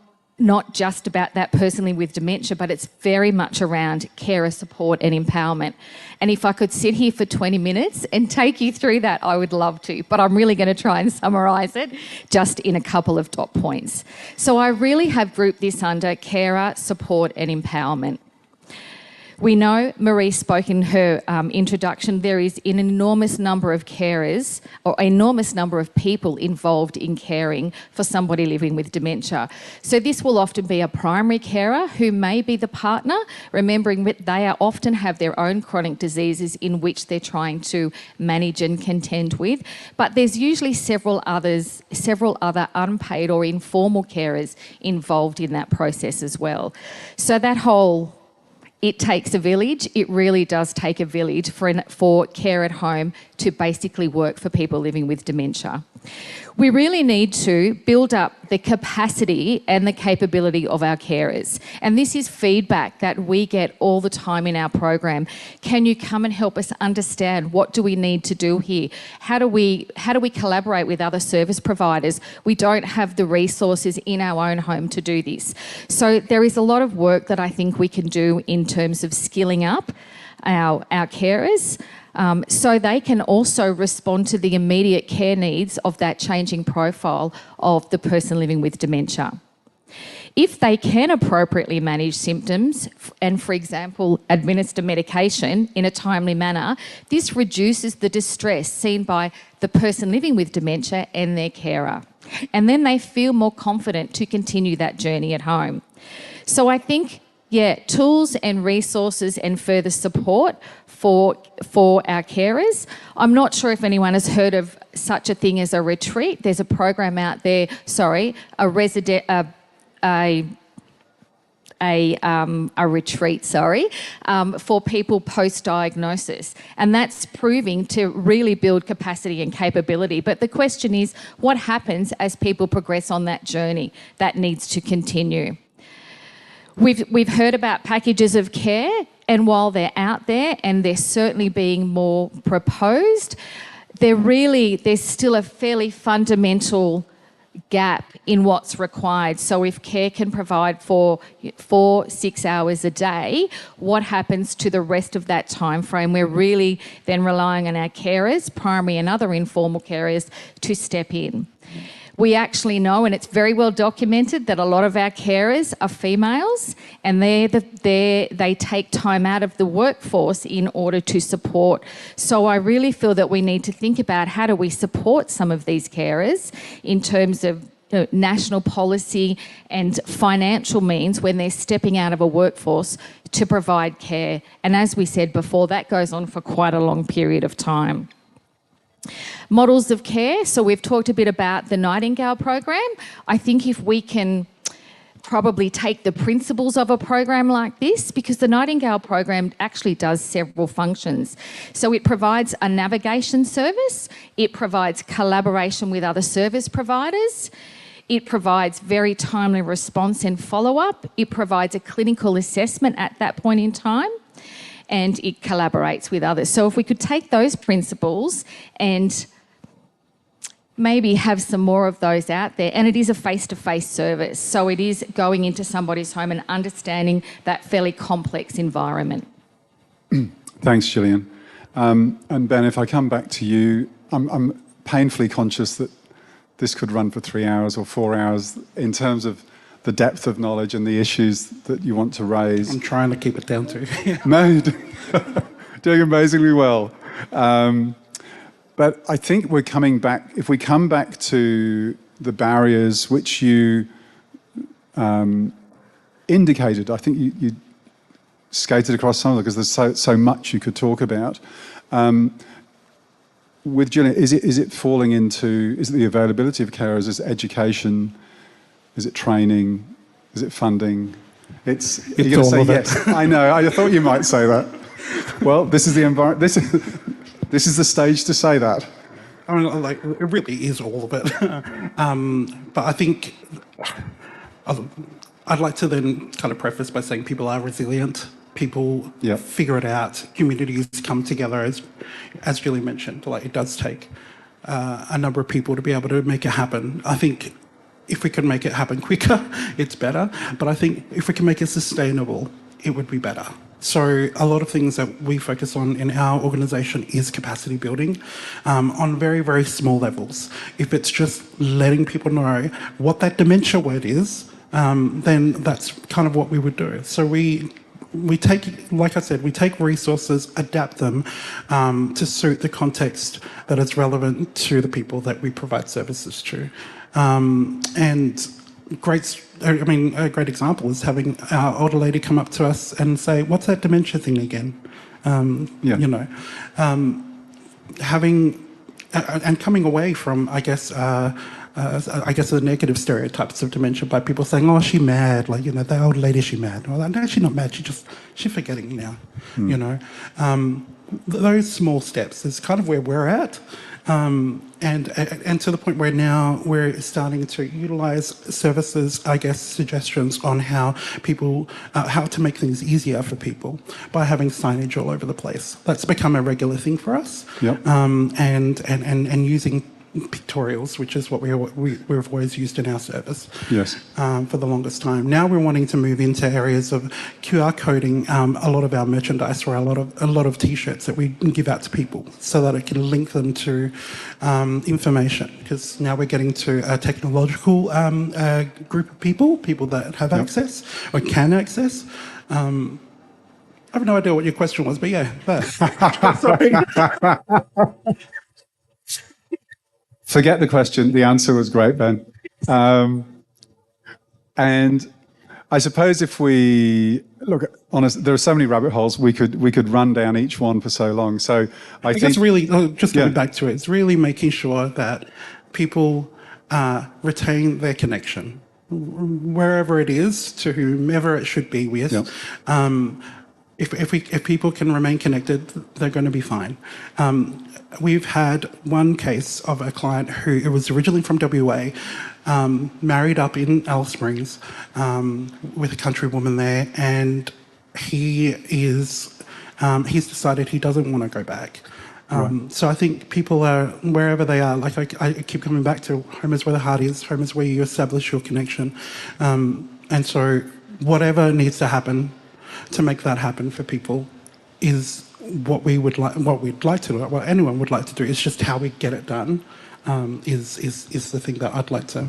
just about that person living with dementia, but it's very much around carer support and empowerment. And if I could sit here for 20 minutes and take you through that, I would love to. But I'm really going to try and summarise it just in a couple of dot points. So I really have grouped this under carer support and empowerment. We know, Marie spoke in her introduction, there is an enormous number of carers or enormous number of people involved in caring for somebody living with dementia. So this will often be a primary carer who may be the partner, remembering that they often have their own chronic diseases in which they're trying to manage and contend with. But there's usually several other unpaid or informal carers involved in that process as well. So that whole it takes a village. It really does take a village for care at home to basically work for people living with dementia. We really need to build up the capacity and the capability of our carers. And this is feedback that we get all the time in our program. Can you come and help us understand what do we need to do here? How do we collaborate with other service providers? We don't have the resources in our own home to do this. So there is a lot of work that I think we can do in terms of skilling up our carers. So they can also respond to the immediate care needs of that changing profile of the person living with dementia. If they can appropriately manage symptoms and, for example, administer medication in a timely manner, this reduces the distress seen by the person living with dementia and their carer. And then they feel more confident to continue that journey at home. So I think, tools and resources and further support for our carers. I'm not sure if anyone has heard of such a thing as a retreat. There's a program out there, a retreat, for people post-diagnosis. And that's proving to really build capacity and capability. But the question is, what happens as people progress on that journey? That needs to continue. We've heard about packages of care, and while they're out there and they're certainly being more proposed, there's still a fairly fundamental gap in what's required. So if care can provide for 4-6 hours a day, what happens to the rest of that time frame? We're really then relying on our carers, primary and other informal carers, to step in. We actually know, and it's very well documented, that a lot of our carers are females, and they take time out of the workforce in order to support. So I really feel that we need to think about how do we support some of these carers in terms of national policy and financial means when they're stepping out of a workforce to provide care. And as we said before, that goes on for quite a long period of time. Models of care. So we've talked a bit about the Nightingale program. I think if we can probably take the principles of a program like this, because the Nightingale program actually does several functions. So it provides a navigation service, it provides collaboration with other service providers, it provides very timely response and follow-up, it provides a clinical assessment at that point in time, and it collaborates with others. So if we could take those principles and maybe have some more of those out there. And it is a face-to-face service, so it is going into somebody's home and understanding that fairly complex environment. Thanks, Gillian. And Ben, if I come back to you, I'm painfully conscious that this could run for 3 hours or 4 hours in terms of the depth of knowledge and the issues that you want to raise. I'm trying to keep it down to. No, doing amazingly well. But I think we're coming back, if we come back to the barriers which you indicated, I think you skated across some of them because there's so much you could talk about. With Gillian, is it falling into, is it the availability of carers, is it education, is it training, is it funding? It's you're going to say yes. I know, I thought you might say that. Well, this is the environment, this is the stage to say that. I mean, like, it really is all of it. But I think I'd like to then kind of preface by saying people are resilient. People figure it out. Communities come together, as Julie mentioned. Like, it does take a number of people to be able to make it happen. I think if we can make it happen quicker, it's better. But I think if we can make it sustainable, it would be better. So a lot of things that we focus on in our organisation is capacity building on very, very small levels. If it's just letting people know what that dementia word is, then that's kind of what we would do. So we take, like I said, we take resources, adapt them to suit the context that is relevant to the people that we provide services to. And a great example is having our older lady come up to us and say, "What's that dementia thing again?" You know, having and coming away from, the negative stereotypes of dementia by people saying, "Oh, she mad," like, you know, the old lady, she mad. Well, no, she's not mad. She's forgetting now. You know, those small steps is kind of where we're at. And to the point where now we're starting to utilise services, suggestions on how people, how to make things easier for people by having signage all over the place. That's become a regular thing for us. Yep. And using pictorials, which is what we've always used in our service. Yes. For the longest time. Now we're wanting to move into areas of QR coding a lot of our merchandise or a lot of T-shirts that we give out to people so that it can link them to information. Because now we're getting to a technological group of people that have access or can access. I have no idea what your question was, but yeah, that. Sorry. Forget the question. The answer was great, Ben. And I suppose if we look, honest, there are so many rabbit holes we could run down each one for so long. So I think it's really just going back to it. It's really making sure that people retain their connection, wherever it is, to whomever it should be with. Yep. If people can remain connected, they're going to be fine. We've had one case of a client who was originally from WA, married up in Alice Springs with a country woman there, and he's decided he doesn't want to go back. So I think people are, wherever they are, like I keep coming back to, home is where the heart is, home is where you establish your connection. And so whatever needs to happen to make that happen for people is what we'd like to do, what anyone would like to do. It's just how we get it done is the thing that I'd like to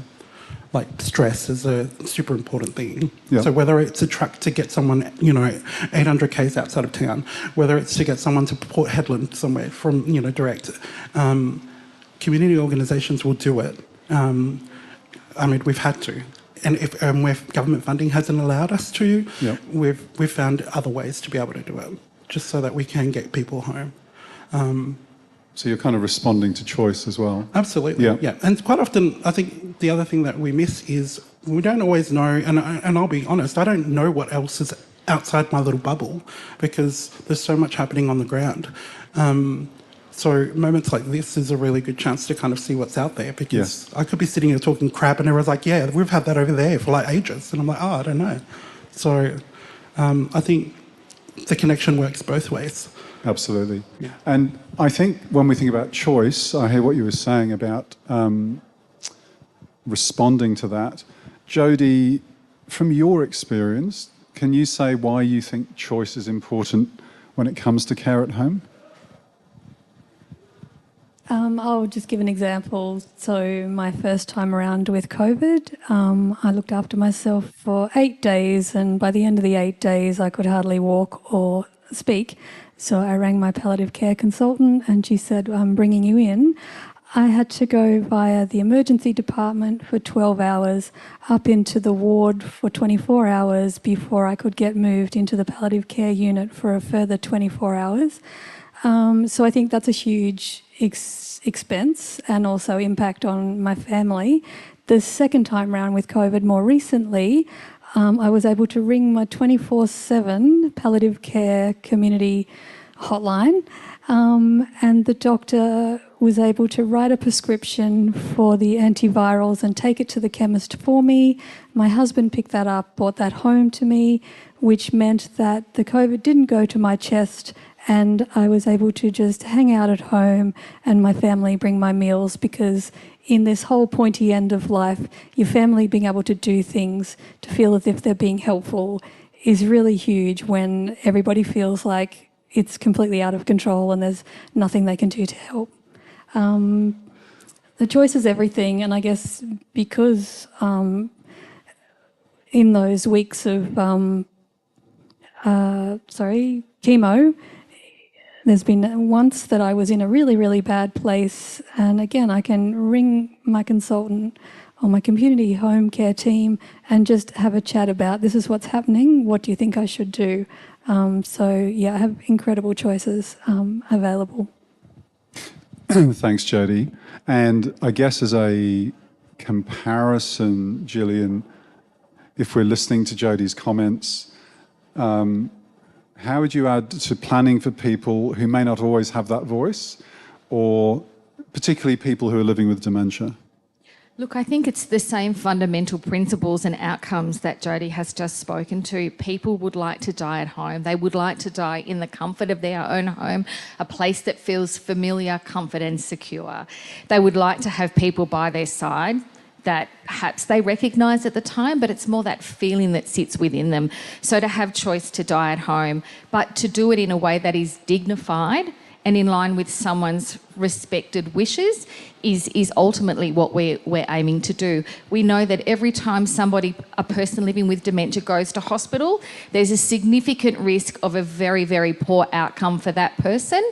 stress as a super important thing. Yeah. So whether it's a truck to get someone, 800 k's outside of town, whether it's to get someone to Port Hedland somewhere from, direct, community organisations will do it. We've had to. And where government funding hasn't allowed us to, we've found other ways to be able to do it, just so that we can get people home. So you're kind of responding to choice as well. Absolutely, yeah. And quite often, I think the other thing that we miss is we don't always know, and I'll be honest, I don't know what else is outside my little bubble because there's so much happening on the ground. So moments like this is a really good chance to kind of see what's out there because I could be sitting here talking crap and everyone's like, yeah, we've had that over there for like ages. And I'm like, oh, I don't know. So I think the connection works both ways. Absolutely. Yeah. And I think when we think about choice, I hear what you were saying about responding to that. Jodie, from your experience, can you say why you think choice is important when it comes to care at home? I'll just give an example. So my first time around with COVID, I looked after myself for 8 days, and by the end of the 8 days, I could hardly walk or speak. So I rang my palliative care consultant and she said, I'm bringing you in. I had to go via the emergency department for 12 hours, up into the ward for 24 hours before I could get moved into the palliative care unit for a further 24 hours. So I think that's a huge expense and also impact on my family. The second time round with COVID more recently, I was able to ring my 24/7 palliative care community hotline, and the doctor was able to write a prescription for the antivirals and take it to the chemist for me. My husband picked that up, brought that home to me, which meant that the COVID didn't go to my chest and I was able to just hang out at home and my family bring my meals, because in this whole pointy end of life, your family being able to do things, to feel as if they're being helpful, is really huge when everybody feels like it's completely out of control and there's nothing they can do to help. The choice is everything, and I guess because in those weeks of chemo, there's been once that I was in a really, really bad place, and again, I can ring my consultant or my community home care team and just have a chat about, this is what's happening, what do you think I should do? I have incredible choices available. Thanks, Jodie. And I guess as a comparison, Gillian, if we're listening to Jodie's comments, how would you add to planning for people who may not always have that voice, or particularly people who are living with dementia? Look, I think it's the same fundamental principles and outcomes that Jodie has just spoken to. People would like to die at home. They would like to die in the comfort of their own home, a place that feels familiar, comfort and secure. They would like to have people by their side that perhaps they recognise at the time, but it's more that feeling that sits within them. So to have choice to die at home, but to do it in a way that is dignified and in line with someone's respected wishes is ultimately what we're aiming to do. We know that every time a person living with dementia goes to hospital, there's a significant risk of a very, very poor outcome for that person.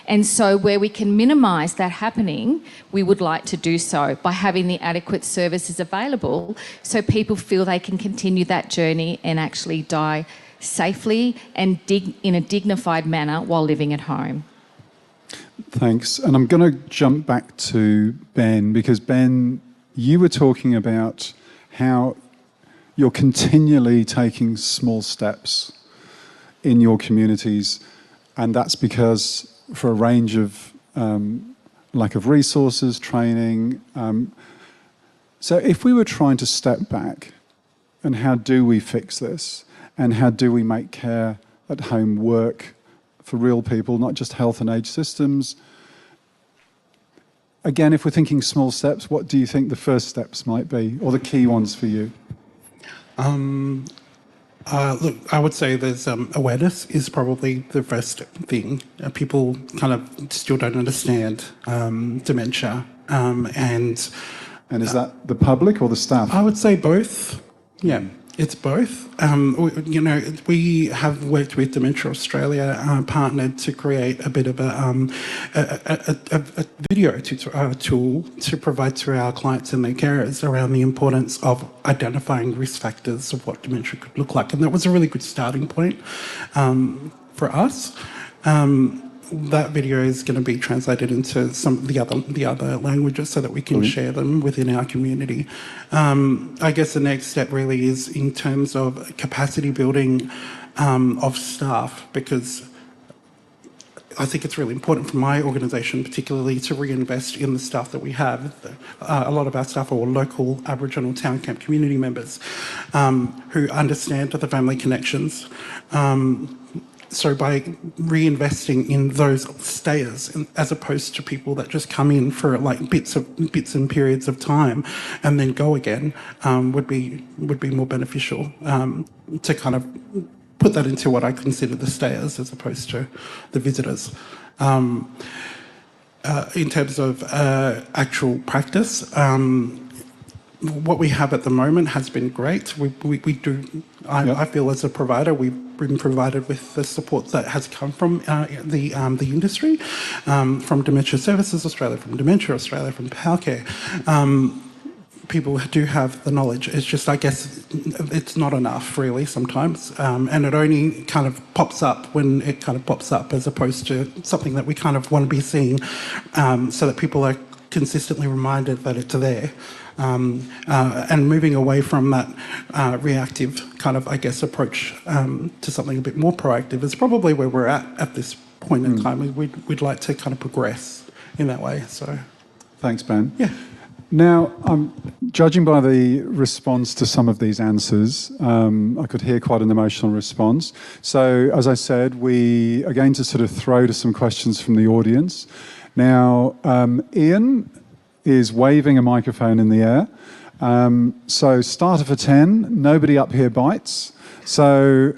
And so where we can minimise that happening, we would like to do so by having the adequate services available so people feel they can continue that journey and actually die safely and in a dignified manner while living at home. Thanks. And I'm going to jump back to Ben, because Ben, you were talking about how you're continually taking small steps in your communities, and that's because for a range of lack of resources, training. So if we were trying to step back, and how do we fix this? And how do we make care at home work for real people, not just health and age systems? Again, if we're thinking small steps, what do you think the first steps might be, or the key ones for you? Look, I would say there's awareness is probably the first thing. People kind of still don't understand dementia, and is that the public or the staff? I would say both. Yeah, it's both. We have worked with Dementia Australia, partnered to create a bit of a video tool to provide to our clients and their carers around the importance of identifying risk factors of what dementia could look like. And that was a really good starting point for us. that video is going to be translated into some of the other languages so that we can share them within our community. I guess the next step really is in terms of capacity building of staff, because I think it's really important for my organisation particularly to reinvest in the staff that we have. A lot of our staff are local Aboriginal town camp community members who understand the family connections. So by reinvesting in those stayers, as opposed to people that just come in for like bits and periods of time and then go again, would be more beneficial to kind of put that into what I consider the stayers as opposed to the visitors. In terms of actual practice, what we have at the moment has been great. I feel as a provider, we've been provided with the support that has come from the industry, from Dementia Services Australia, from Dementia Australia, from Palliative Care. People do have the knowledge. It's just, I guess, it's not enough really sometimes, and it only kind of pops up when it kind of pops up, as opposed to something that we kind of want to be seeing, so that people are consistently reminded that it's there. And moving away from that reactive kind of, I guess, approach to something a bit more proactive is probably where we're at this point in time. We'd like to kind of progress in that way. So, thanks, Ben. Yeah. Now, judging by the response to some of these answers, I could hear quite an emotional response. So, as I said, we are going to sort of throw to some questions from the audience. Now, Ian is waving a microphone in the air. So, starter for 10, nobody up here bites. So,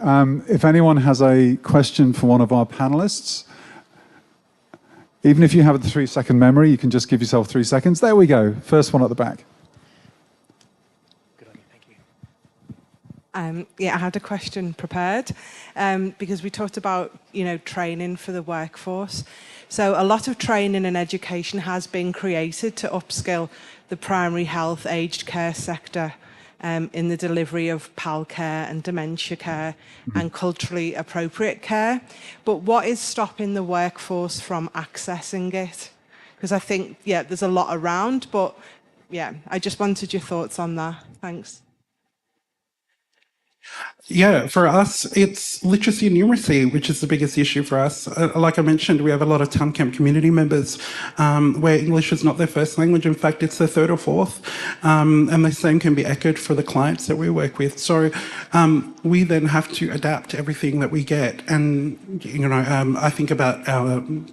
if anyone has a question for one of our panellists, even if you have a 3-second memory, you can just give yourself 3 seconds. There we go. First one at the back. Good on you, thank you. Yeah, I had a question prepared because we talked about, training for the workforce. So a lot of training and education has been created to upskill the primary health aged care sector in the delivery of PAL care and dementia care and culturally appropriate care. But what is stopping the workforce from accessing it? Because I think, there's a lot around, but I just wanted your thoughts on that. Thanks. Yeah, for us, it's literacy and numeracy, which is the biggest issue for us. Like I mentioned, we have a lot of town camp community members where English is not their first language. In fact, it's their third or fourth. And the same can be echoed for the clients that we work with. So we then have to adapt everything that we get. And, I think about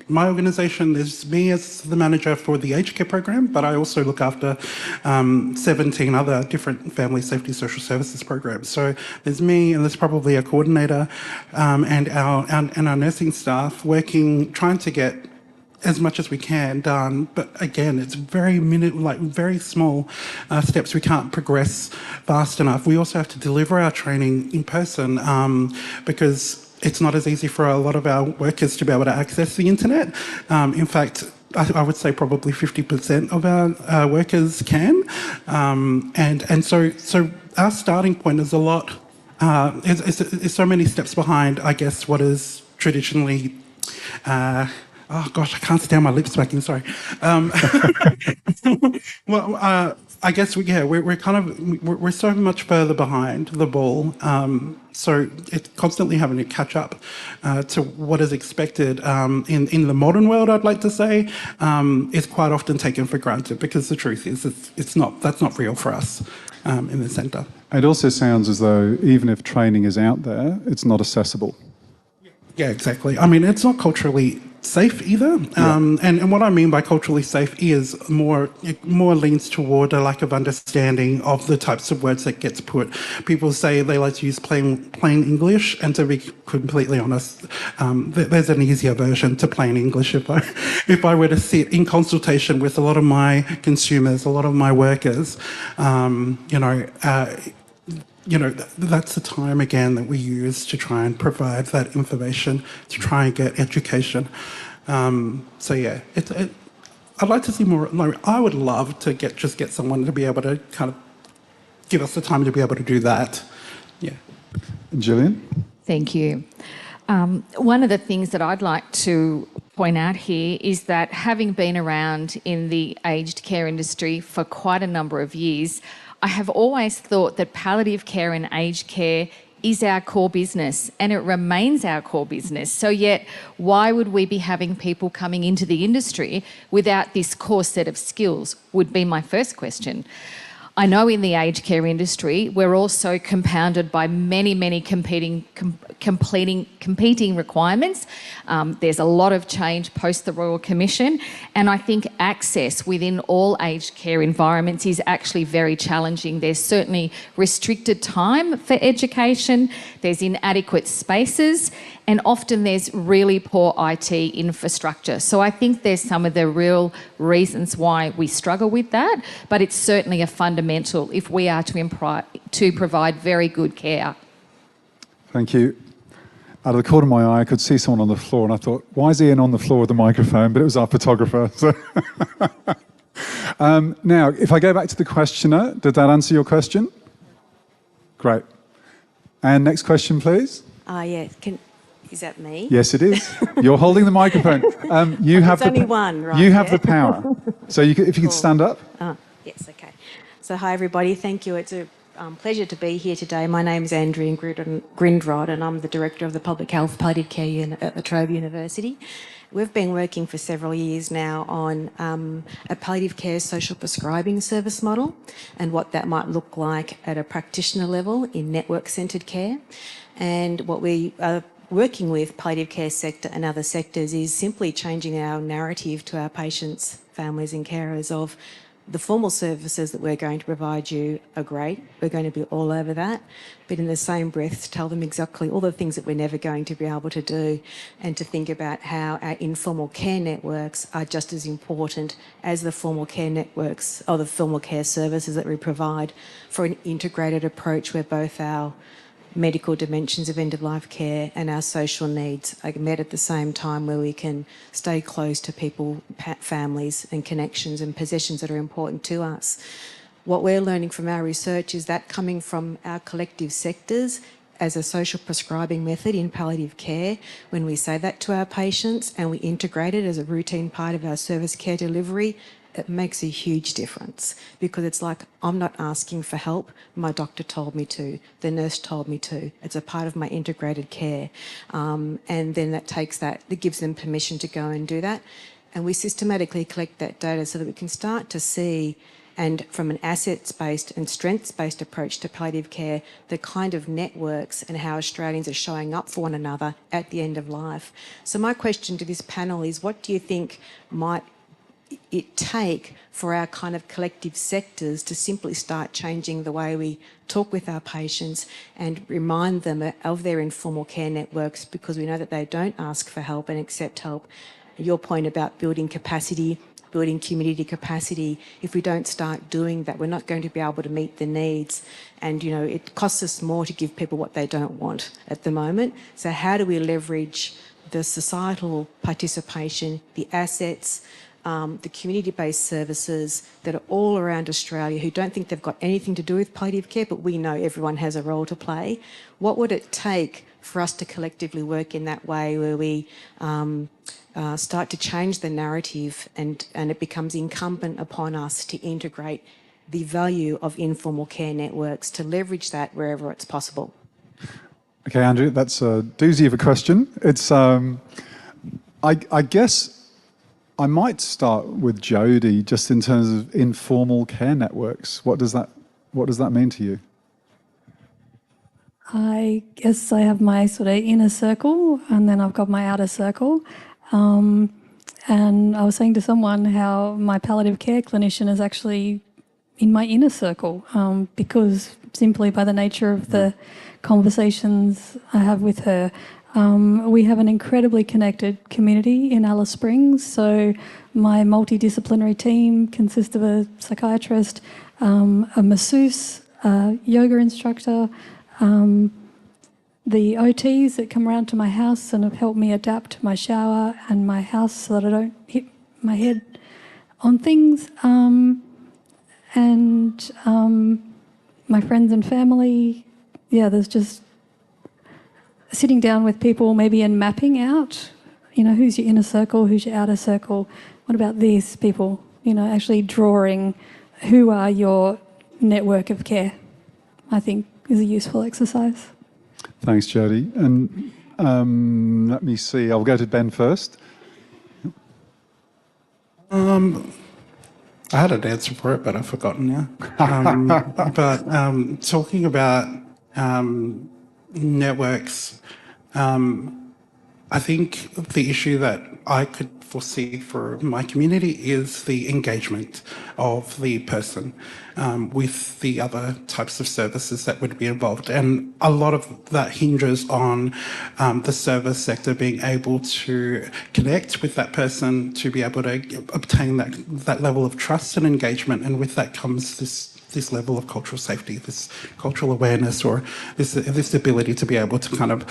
my organisation. There's me as the manager for the aged care program, but I also look after 17 other different family safety social services programs. So there's me, and there's probably a coordinator and our nursing staff trying to get as much as we can done. But again, it's very small steps. We can't progress fast enough. We also have to deliver our training in person because it's not as easy for a lot of our workers to be able to access the internet. In fact, I would say probably 50% of our workers can. And so our starting point is a lot. It's so many steps behind, I guess, what is traditionally. I can't stand my lips smacking. Sorry. I guess we're so much further behind the ball. So it's constantly having to catch up to what is expected in the modern world. I'd like to say is quite often taken for granted, because the truth is that's not real for us in the centre. It also sounds as though even if training is out there, it's not accessible. Yeah, exactly. I mean, it's not culturally safe either. And what I mean by culturally safe is more leans toward a lack of understanding of the types of words that gets put. People say they like to use plain English, and to be completely honest, there's an easier version to plain English. If I were to sit in consultation with a lot of my consumers, a lot of my workers, that's the time again that we use to try and provide that information, to try and get education. I'd like to see more. I would love to get someone to be able to kind of give us the time to be able to do that. Yeah. Gillian? Thank you. One of the things that I'd like to point out here is that having been around in the aged care industry for quite a number of years, I have always thought that palliative care and aged care is our core business, and it remains our core business. So yet, why would we be having people coming into the industry without this core set of skills, would be my first question. I know in the aged care industry, we're also compounded by many competing requirements. There's a lot of change post the Royal Commission, and I think access within all aged care environments is actually very challenging. There's certainly restricted time for education, there's inadequate spaces, and often there's really poor IT infrastructure. So I think there's some of the real reasons why we struggle with that, but it's certainly a fundamental if we are to provide very good care. Thank you. Out of the corner of my eye, I could see someone on the floor, and I thought, why is Ian on the floor with the microphone? But it was our photographer. So now, if I go back to the questioner, did that answer your question? Great. And next question, please. Yeah. Is that me? Yes, it is. You're holding the microphone. You have There's only one, right? You have the power. So if you could stand up. Yes, okay. So hi, everybody. Thank you. It's a pleasure to be here today. My name's Andrea Grindrod, and I'm the Director of the Public Health Palliative Care Unit at La Trobe University. We've been working for several years now on a palliative care social prescribing service model and what that might look like at a practitioner level in network-centred care. And what we are working with palliative care sector and other sectors is simply changing our narrative to our patients, families and carers of the formal services that we're going to provide you are great. We're going to be all over that. But in the same breath, tell them exactly all the things that we're never going to be able to do, and to think about how our informal care networks are just as important as the formal care networks or the formal care services that we provide, for an integrated approach where both our medical dimensions of end-of-life care and our social needs are met at the same time, where we can stay close to people, families and connections and possessions that are important to us. What we're learning from our research is that coming from our collective sectors as a social prescribing method in palliative care, when we say that to our patients and we integrate it as a routine part of our service care delivery, it makes a huge difference, because it's like, I'm not asking for help, my doctor told me to, the nurse told me to. It's a part of my integrated care. And then that gives them permission to go and do that. And we systematically collect that data so that we can start to see, and from an assets-based and strengths-based approach to palliative care, the kind of networks and how Australians are showing up for one another at the end of life. So my question to this panel is, what do you think might it take for our kind of collective sectors to simply start changing the way we talk with our patients and remind them of their informal care networks, because we know that they don't ask for help and accept help. Your point about building capacity, building community capacity, if we don't start doing that, we're not going to be able to meet the needs. And, you know, it costs us more to give people what they don't want at the moment. So how do we leverage the societal participation, the assets, the community-based services that are all around Australia, who don't think they've got anything to do with palliative care, but we know everyone has a role to play? What would it take for us to collectively work in that way, where we start to change the narrative, and it becomes incumbent upon us to integrate the value of informal care networks, to leverage that wherever it's possible? Okay, Andrew, that's a doozy of a question. It's, I guess I might start with Jodie, just in terms of informal care networks. What does that mean to you? I guess I have my sort of inner circle, and then I've got my outer circle. And I was saying to someone how my palliative care clinician is actually in my inner circle, because simply by the nature of the conversations I have with her, we have an incredibly connected community in Alice Springs. So my multidisciplinary team consists of a psychiatrist, a masseuse, a yoga instructor, the OTs that come around to my house and have helped me adapt my shower and my house so that I don't hit my head on things, and my friends and family. Yeah, there's just sitting down with people maybe and mapping out, who's your inner circle, who's your outer circle? What about these people? Actually drawing who are your network of care, I think is a useful exercise. Thanks, Jodie. And let me see, I'll go to Ben first. I had an answer for it, but I've forgotten now. But talking about networks, I think the issue that I could foresee for my community is the engagement of the person with the other types of services that would be involved. And a lot of that hinges on the service sector being able to connect with that person to be able to obtain that level of trust and engagement. And with that comes this level of cultural safety, this cultural awareness, or this ability to be able to kind of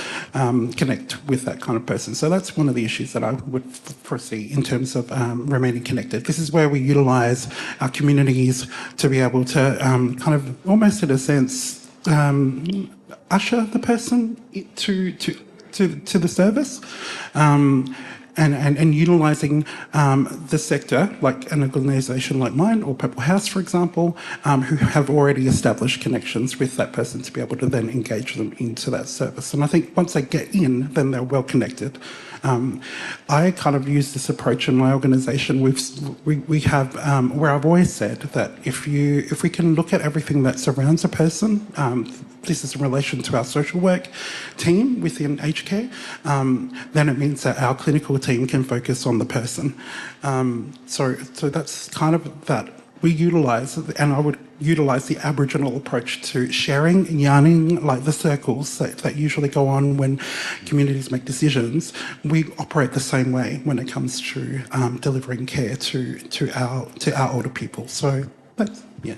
connect with that kind of person. So that's one of the issues that I would foresee in terms of remaining connected. This is where we utilise our communities to be able to kind of almost in a sense usher the person to the service. And utilising the sector, like an organisation like mine or Purple House, for example, who have already established connections with that person to be able to then engage them into that service. And I think once they get in, then they're well connected. I kind of use this approach in my organisation. We have where I've always said that if we can look at everything that surrounds a person, this is in relation to our social work team within aged care, then it means that our clinical team can focus on the person. So that's kind of that. We utilise, and I would utilise the Aboriginal approach to sharing and yarning, like the circles that usually go on when communities make decisions. We operate the same way when it comes to delivering care to our older people. So that's, yeah.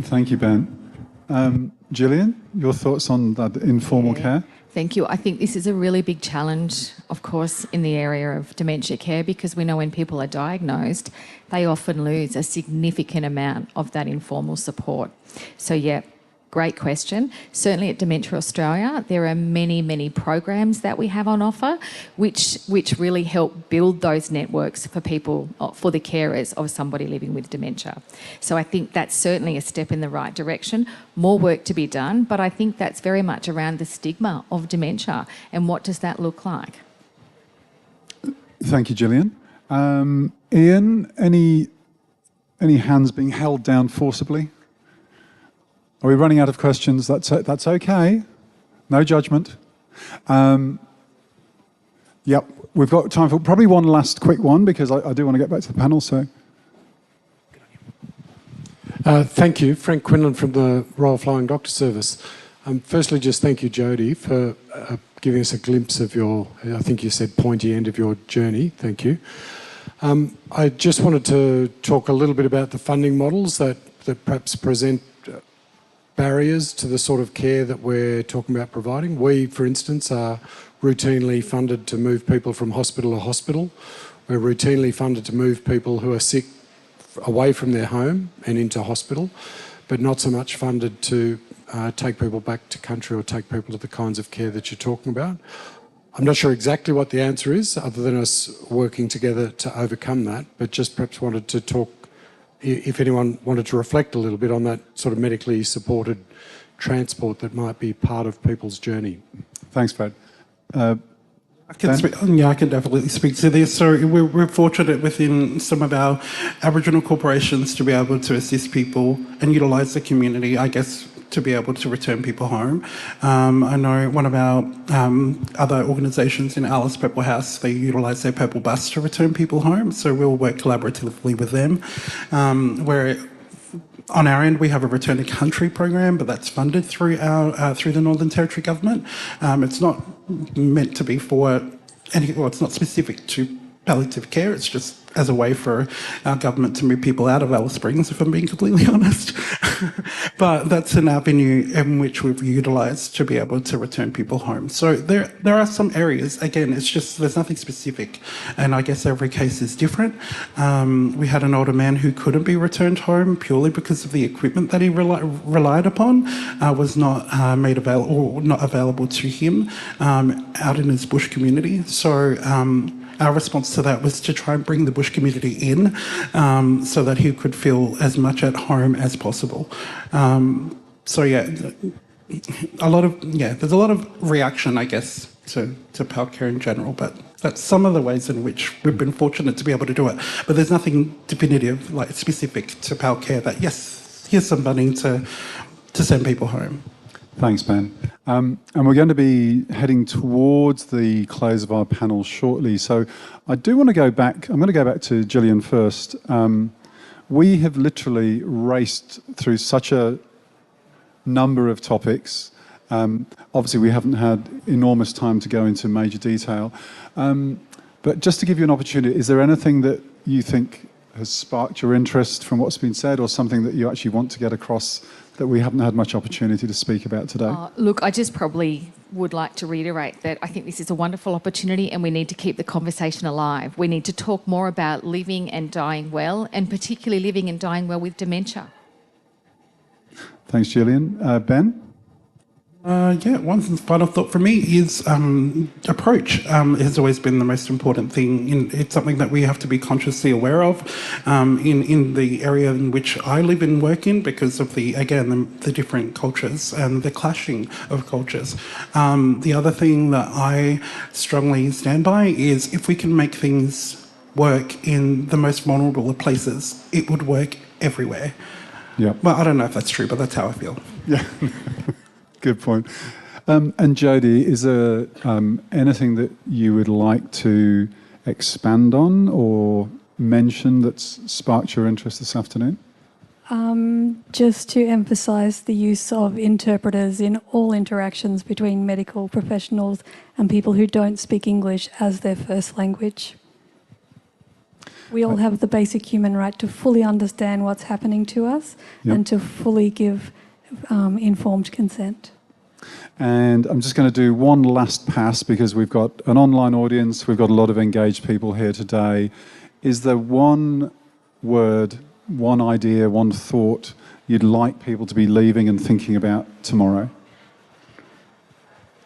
Thank you, Ben. Gillian, your thoughts on that informal care? Thank you. I think this is a really big challenge, of course, in the area of dementia care, because we know when people are diagnosed, they often lose a significant amount of that informal support. So, yeah, great question. Certainly at Dementia Australia, there are many, many programs that we have on offer, which really help build those networks for people, for the carers of somebody living with dementia. So I think that's certainly a step in the right direction. More work to be done, but I think that's very much around the stigma of dementia and what does that look like. Thank you, Gillian. Ian, any hands being held down forcibly? Are we running out of questions? That's okay. No judgment. Yep, we've got time for probably one last quick one because I do want to get back to the panel. So, thank you, Frank Quinlan from the Royal Flying Doctor Service. Firstly, just thank you, Jodie, for giving us a glimpse of your, I think you said, pointy end of your journey. Thank you. I just wanted to talk a little bit about the funding models that perhaps present barriers to the sort of care that we're talking about providing. We, for instance, are routinely funded to move people from hospital to hospital. We're routinely funded to move people who are sick away from their home and into hospital, but not so much funded to take people back to country or take people to the kinds of care that you're talking about. I'm not sure exactly what the answer is, other than us working together to overcome that, but just perhaps wanted to talk, if anyone wanted to reflect a little bit on that sort of medically supported transport that might be part of people's journey. Thanks, Fred. I can definitely speak to this. So we're fortunate within some of our Aboriginal corporations to be able to assist people and utilise the community, I guess, to be able to return people home. I know one of our other organisations in Alice Purple House, they utilise their Purple Bus to return people home. So we'll work collaboratively with them. Where on our end, we have a Return to Country program, but that's funded through through the Northern Territory government. It's not meant to be for it's not specific to palliative care. It's just as a way for our government to move people out of Alice Springs, if I'm being completely honest. But that's an avenue in which we've utilised to be able to return people home. So there are some areas, again, it's just, there's nothing specific. And I guess every case is different. We had an older man who couldn't be returned home purely because of the equipment that he relied upon was not made available, or not available to him out in his bush community. So our response to that was to try and bring the bush community in so that he could feel as much at home as possible. So yeah, there's a lot of reaction, I guess, to PALCare in general, but that's some of the ways in which we've been fortunate to be able to do it. But there's nothing definitive, like specific to PALCare that, yes, here's some money to send people home. Thanks, Ben. And we're going to be heading towards the close of our panel shortly. So I do want to go back. I'm going to go back to Gillian first. We have literally raced through such a number of topics. Obviously, we haven't had enormous time to go into major detail. But just to give you an opportunity, is there anything that you think has sparked your interest from what's been said, or something that you actually want to get across that we haven't had much opportunity to speak about today? Look, I just probably would like to reiterate that I think this is a wonderful opportunity and we need to keep the conversation alive. We need to talk more about living and dying well, and particularly living and dying well with dementia. Thanks, Gillian. Ben? One final thought for me is approach has always been the most important thing. It's something that we have to be consciously aware of in the area in which I live and work in, because of the different cultures and the clashing of cultures. The other thing that I strongly stand by is if we can make things work in the most vulnerable of places, it would work everywhere. Yeah. Well, I don't know if that's true, but that's how I feel. Yeah. Good point. And Jodie, is there anything that you would like to expand on or mention that's sparked your interest this afternoon? Just to emphasise the use of interpreters in all interactions between medical professionals and people who don't speak English as their first language. We all have the basic human right to fully understand what's happening to us and to fully give informed consent. And I'm just going to do one last pass because we've got an online audience, we've got a lot of engaged people here today. Is there one word, one idea, one thought you'd like people to be leaving and thinking about tomorrow?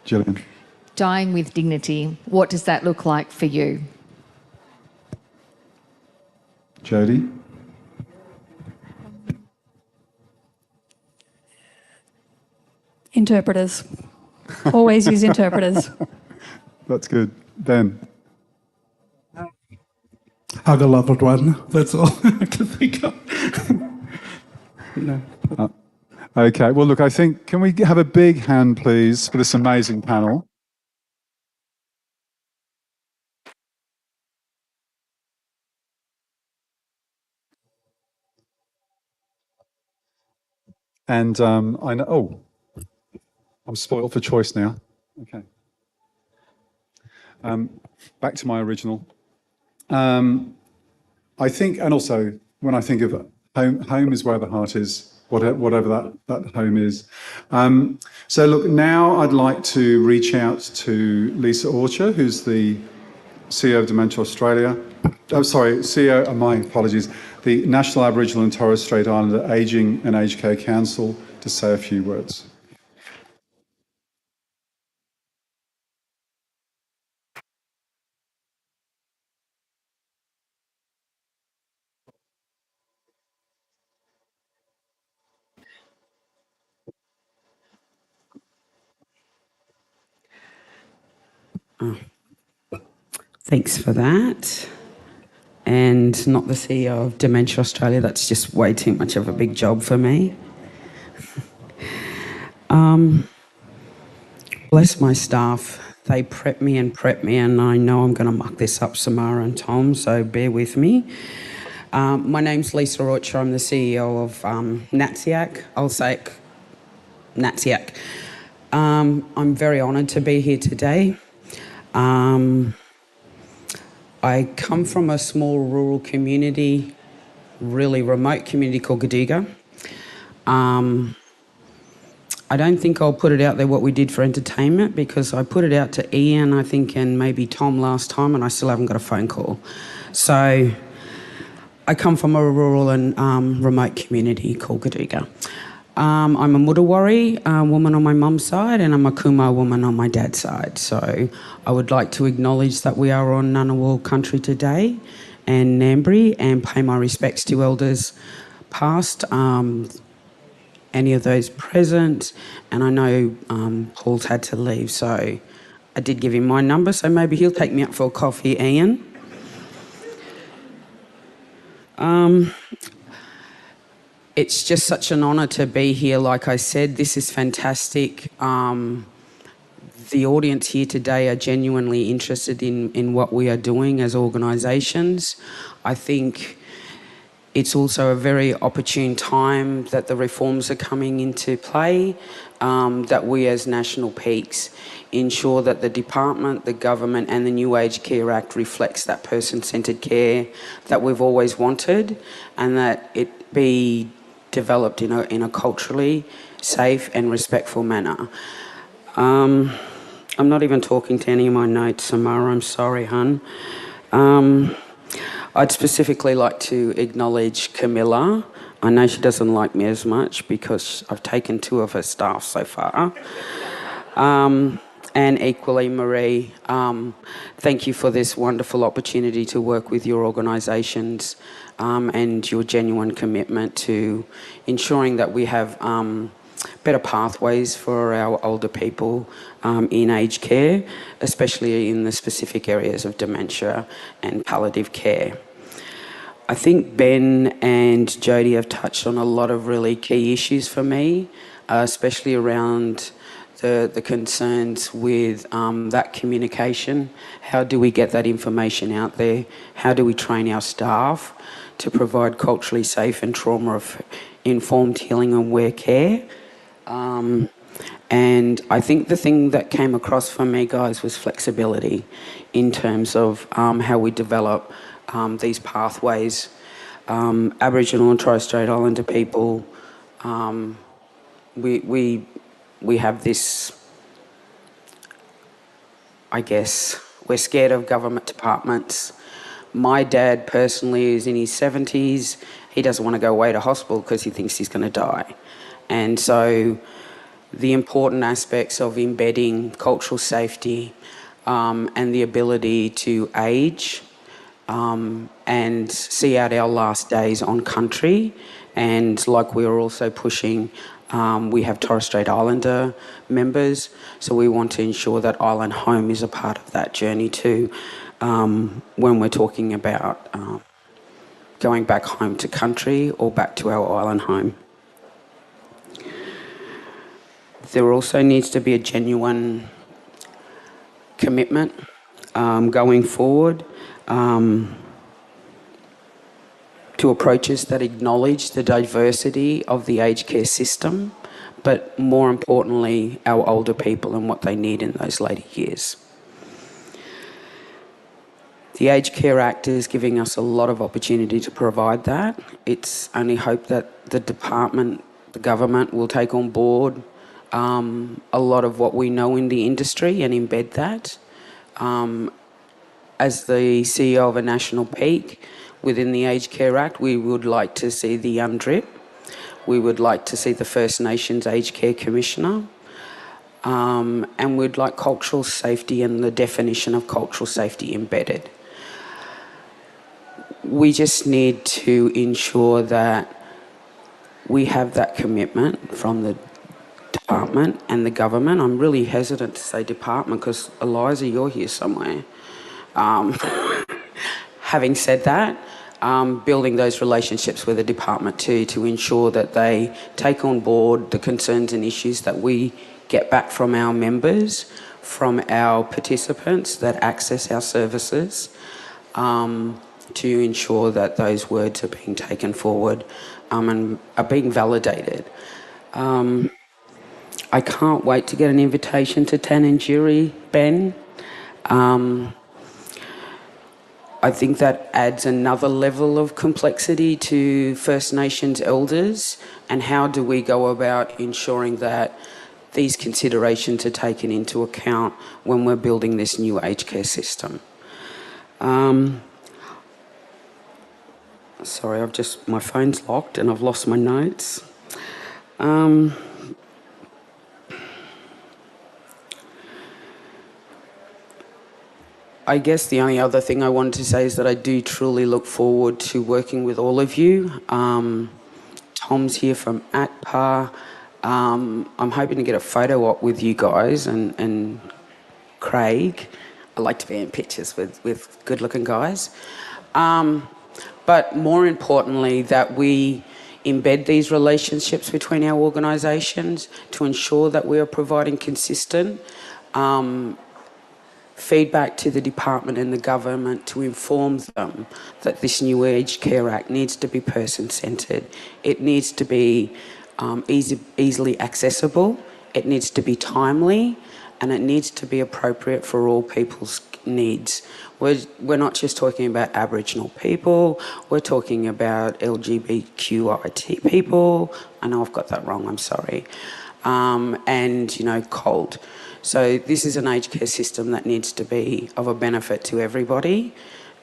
Gillian. Dying with dignity. What does that look like for you? Jodie. Interpreters. Always use interpreters. That's good. Ben. Hug a loved one. That's all I can think of. No. Okay. Well, look, I think, can we have a big hand, please, for this amazing panel? And I know, I'm spoiled for choice now. Okay. Back to my original. I think, and also when I think of home is where the heart is, whatever that home is. So look, now I'd like to reach out to Lisa Orcher, who's the CEO of Dementia Australia. Oh, sorry, CEO, my apologies, the National Aboriginal and Torres Strait Islander Ageing and Aged Care Council, to say a few words. Thanks for that. And not the CEO of Dementia Australia, that's just way too much of a big job for me. Bless my staff. They prep me, and I know I'm going to muck this up, Samara and Tom, so bear with me. My name's Lisa Orcher. I'm the CEO of NATSIAC. I'll say NATSIAC. I'm very honoured to be here today. I come from a small rural community, really remote community called Gadiga. I don't think I'll put it out there what we did for entertainment, because I put it out to Ian, I think, and maybe Tom last time, and I still haven't got a phone call. So I come from a rural and remote community called Gadiga. I'm a Mudawari woman on my mum's side, and I'm a Kumar woman on my dad's side. So I would like to acknowledge that we are on Ngunnawal country today and Ngambri, and pay my respects to elders past, any of those present, and I know Paul's had to leave, so I did give him my number, so maybe he'll take me up for a coffee, Ian. It's just such an honour to be here. Like I said, this is fantastic. The audience here today are genuinely interested in what we are doing as organisations. I think it's also a very opportune time that the reforms are coming into play, that we as national peaks ensure that the department, the government and the New Aged Care Act reflects that person-centred care that we've always wanted, and that it be developed in a culturally safe and respectful manner. I'm not even talking to any of my notes, Samara, I'm sorry, hun. I'd specifically like to acknowledge Camilla. I know she doesn't like me as much because I've taken 2 of her staff so far. And equally, Marie, thank you for this wonderful opportunity to work with your organisations and your genuine commitment to ensuring that we have better pathways for our older people in aged care, especially in the specific areas of dementia and palliative care. I think Ben and Jodie have touched on a lot of really key issues for me, especially around the concerns with that communication. How do we get that information out there? How do we train our staff to provide culturally safe and trauma-informed healing and wear care? And I think the thing that came across for me, guys, was flexibility in terms of how we develop these pathways. Aboriginal and Torres Strait Islander people, we have this, I guess, we're scared of government departments. My dad personally is in his 70s. He doesn't want to go away to hospital because he thinks he's going to die. And so the important aspects of embedding cultural safety and the ability to age and see out our last days on country. And like we are also pushing, we have Torres Strait Islander members, so we want to ensure that Island Home is a part of that journey too, when we're talking about going back home to country or back to our island home. There also needs to be a genuine commitment going forward to approaches that acknowledge the diversity of the aged care system, but more importantly, our older people and what they need in those later years. The Aged Care Act is giving us a lot of opportunity to provide that. It's only hope that the department, the government will take on board a lot of what we know in the industry and embed that. As the CEO of a national peak within the Aged Care Act, we would like to see the UNDRIP. We would like to see the First Nations Aged Care Commissioner. And we'd like cultural safety and the definition of cultural safety embedded. We just need to ensure that we have that commitment from the department and the government. I'm really hesitant to say department because, Eliza, you're here somewhere. Having said that, building those relationships with the department too, to ensure that they take on board the concerns and issues that we get back from our members, from our participants that access our services, to ensure that those words are being taken forward and are being validated. I can't wait to get an invitation to Tanangiri, Ben. I think that adds another level of complexity to First Nations elders, and how do we go about ensuring that these considerations are taken into account when we're building this new aged care system. Sorry, my phone's locked and I've lost my notes. I guess the only other thing I wanted to say is that I do truly look forward to working with all of you. Tom's here from ACPA. I'm hoping to get a photo op with you guys and Craig. I like to be in pictures with good-looking guys. But more importantly, that we embed these relationships between our organisations to ensure that we are providing consistent feedback to the department and the government to inform them that this new Aged Care Act needs to be person-centred. It needs to be easily accessible, it needs to be timely, and it needs to be appropriate for all people's needs. We're not just talking about Aboriginal people, we're talking about LGBTQIT people. I know I've got that wrong, I'm sorry. And, you know, COLD. So this is an aged care system that needs to be of a benefit to everybody,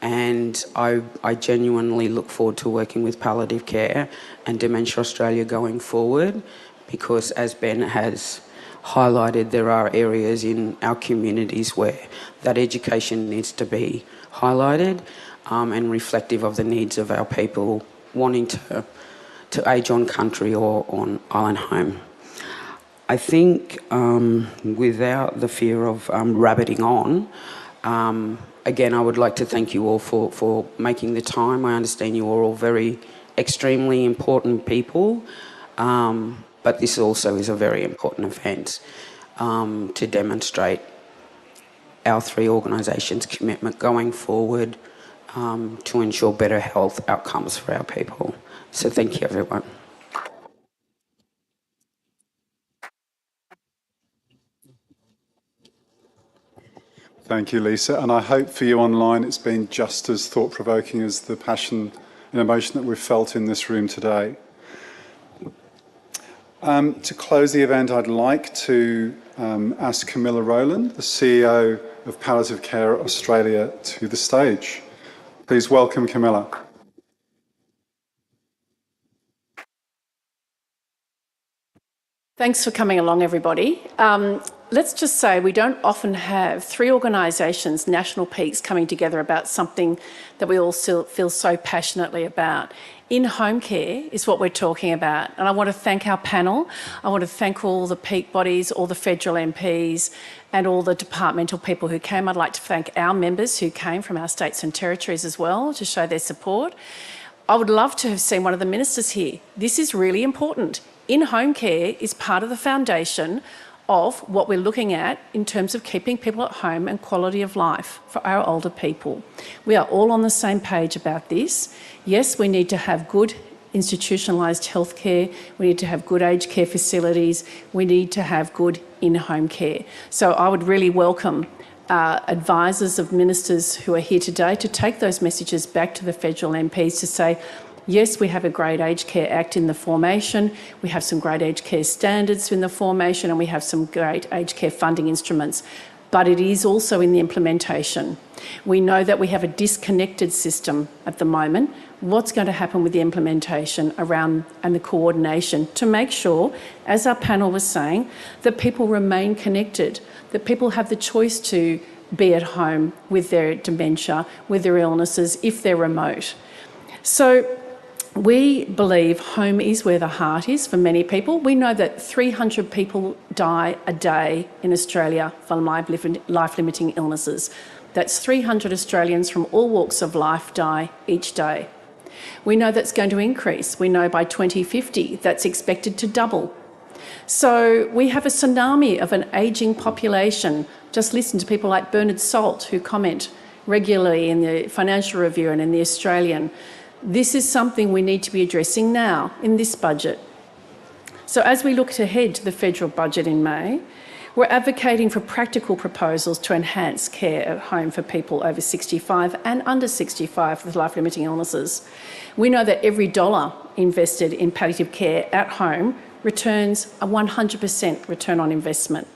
and I genuinely look forward to working with Palliative Care and Dementia Australia going forward, because as Ben has highlighted, there are areas in our communities where that education needs to be highlighted and reflective of the needs of our people wanting to age on country or on island home. I think without the fear of rabbiting on, again, I would like to thank you all for making the time. I understand you are all very extremely important people, but this also is a very important event to demonstrate our three organisations' commitment going forward to ensure better health outcomes for our people. So thank you, everyone. Thank you, Lisa. And I hope for you online it's been just as thought-provoking as the passion and emotion that we've felt in this room today. To close the event, I'd like to ask Camilla Rowland, the CEO of Palliative Care Australia, to the stage. Please welcome Camilla. Thanks for coming along, everybody. Let's just say we don't often have three organisations, national peaks, coming together about something that we all feel so passionately about. In-home care is what we're talking about, and I want to thank our panel. I want to thank all the peak bodies, all the federal MPs and all the departmental people who came. I'd like to thank our members who came from our states and territories as well to show their support. I would love to have seen one of the ministers here. This is really important. In-home care is part of the foundation of what we're looking at in terms of keeping people at home and quality of life for our older people. We are all on the same page about this. Yes, we need to have good institutionalised healthcare, we need to have good aged care facilities, we need to have good in-home care. So I would really welcome advisors of ministers who are here today to take those messages back to the federal MPs to say, yes, we have a great Aged Care Act in the formation, we have some great aged care standards in the formation, and we have some great aged care funding instruments, but it is also in the implementation. We know that we have a disconnected system at the moment. What's going to happen with the implementation around and the coordination to make sure, as our panel was saying, that people remain connected, that people have the choice to be at home with their dementia, with their illnesses, if they're remote. So we believe home is where the heart is for many people. We know that 300 people die a day in Australia from life-limiting illnesses. That's 300 Australians from all walks of life die each day. We know that's going to increase. We know by 2050 that's expected to double. So we have a tsunami of an ageing population. Just listen to people like Bernard Salt, who comment regularly in the Financial Review and in the Australian. This is something we need to be addressing now in this budget. So as we look ahead to the federal budget in May, we're advocating for practical proposals to enhance care at home for people over 65 and under 65 with life-limiting illnesses. We know that every dollar invested in palliative care at home returns a 100% return on investment.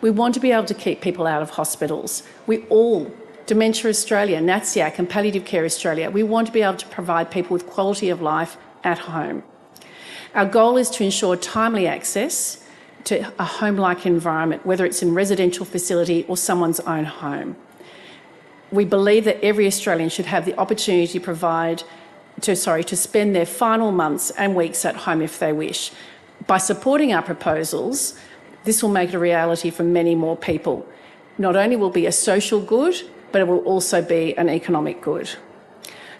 We want to be able to keep people out of hospitals. We all, Dementia Australia, NATSIAC and Palliative Care Australia, we want to be able to provide people with quality of life at home. Our goal is to ensure timely access to a home-like environment, whether it's in residential facility or someone's own home. We believe that every Australian should have the opportunity to spend their final months and weeks at home if they wish. By supporting our proposals, this will make it a reality for many more people. Not only will it be a social good, but it will also be an economic good.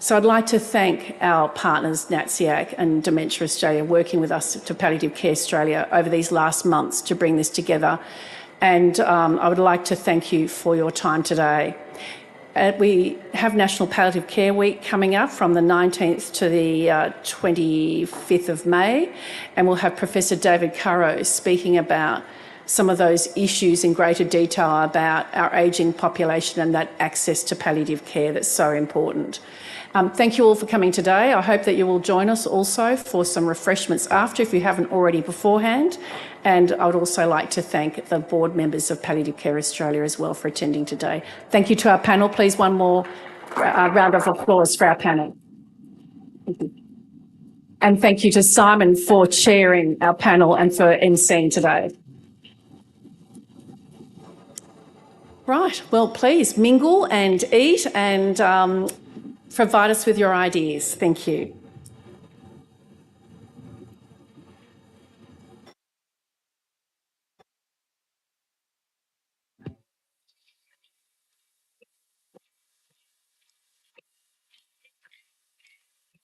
So I'd like to thank our partners, NATSIAC and Dementia Australia, working with us to Palliative Care Australia over these last months to bring this together. And I would like to thank you for your time today. We have National Palliative Care Week coming up from the 19th to the 25th of May, and we'll have Professor David Currow speaking about some of those issues in greater detail about our ageing population and that access to palliative care that's so important. Thank you all for coming today. I hope that you will join us also for some refreshments after, if you haven't already beforehand. And I would also like to thank the board members of Palliative Care Australia as well for attending today. Thank you to our panel. Please, one more round of applause for our panel. Thank you. And thank you to Simon for chairing our panel and for emceeing today. Right, well, please mingle and eat and provide us with your ideas. Thank you.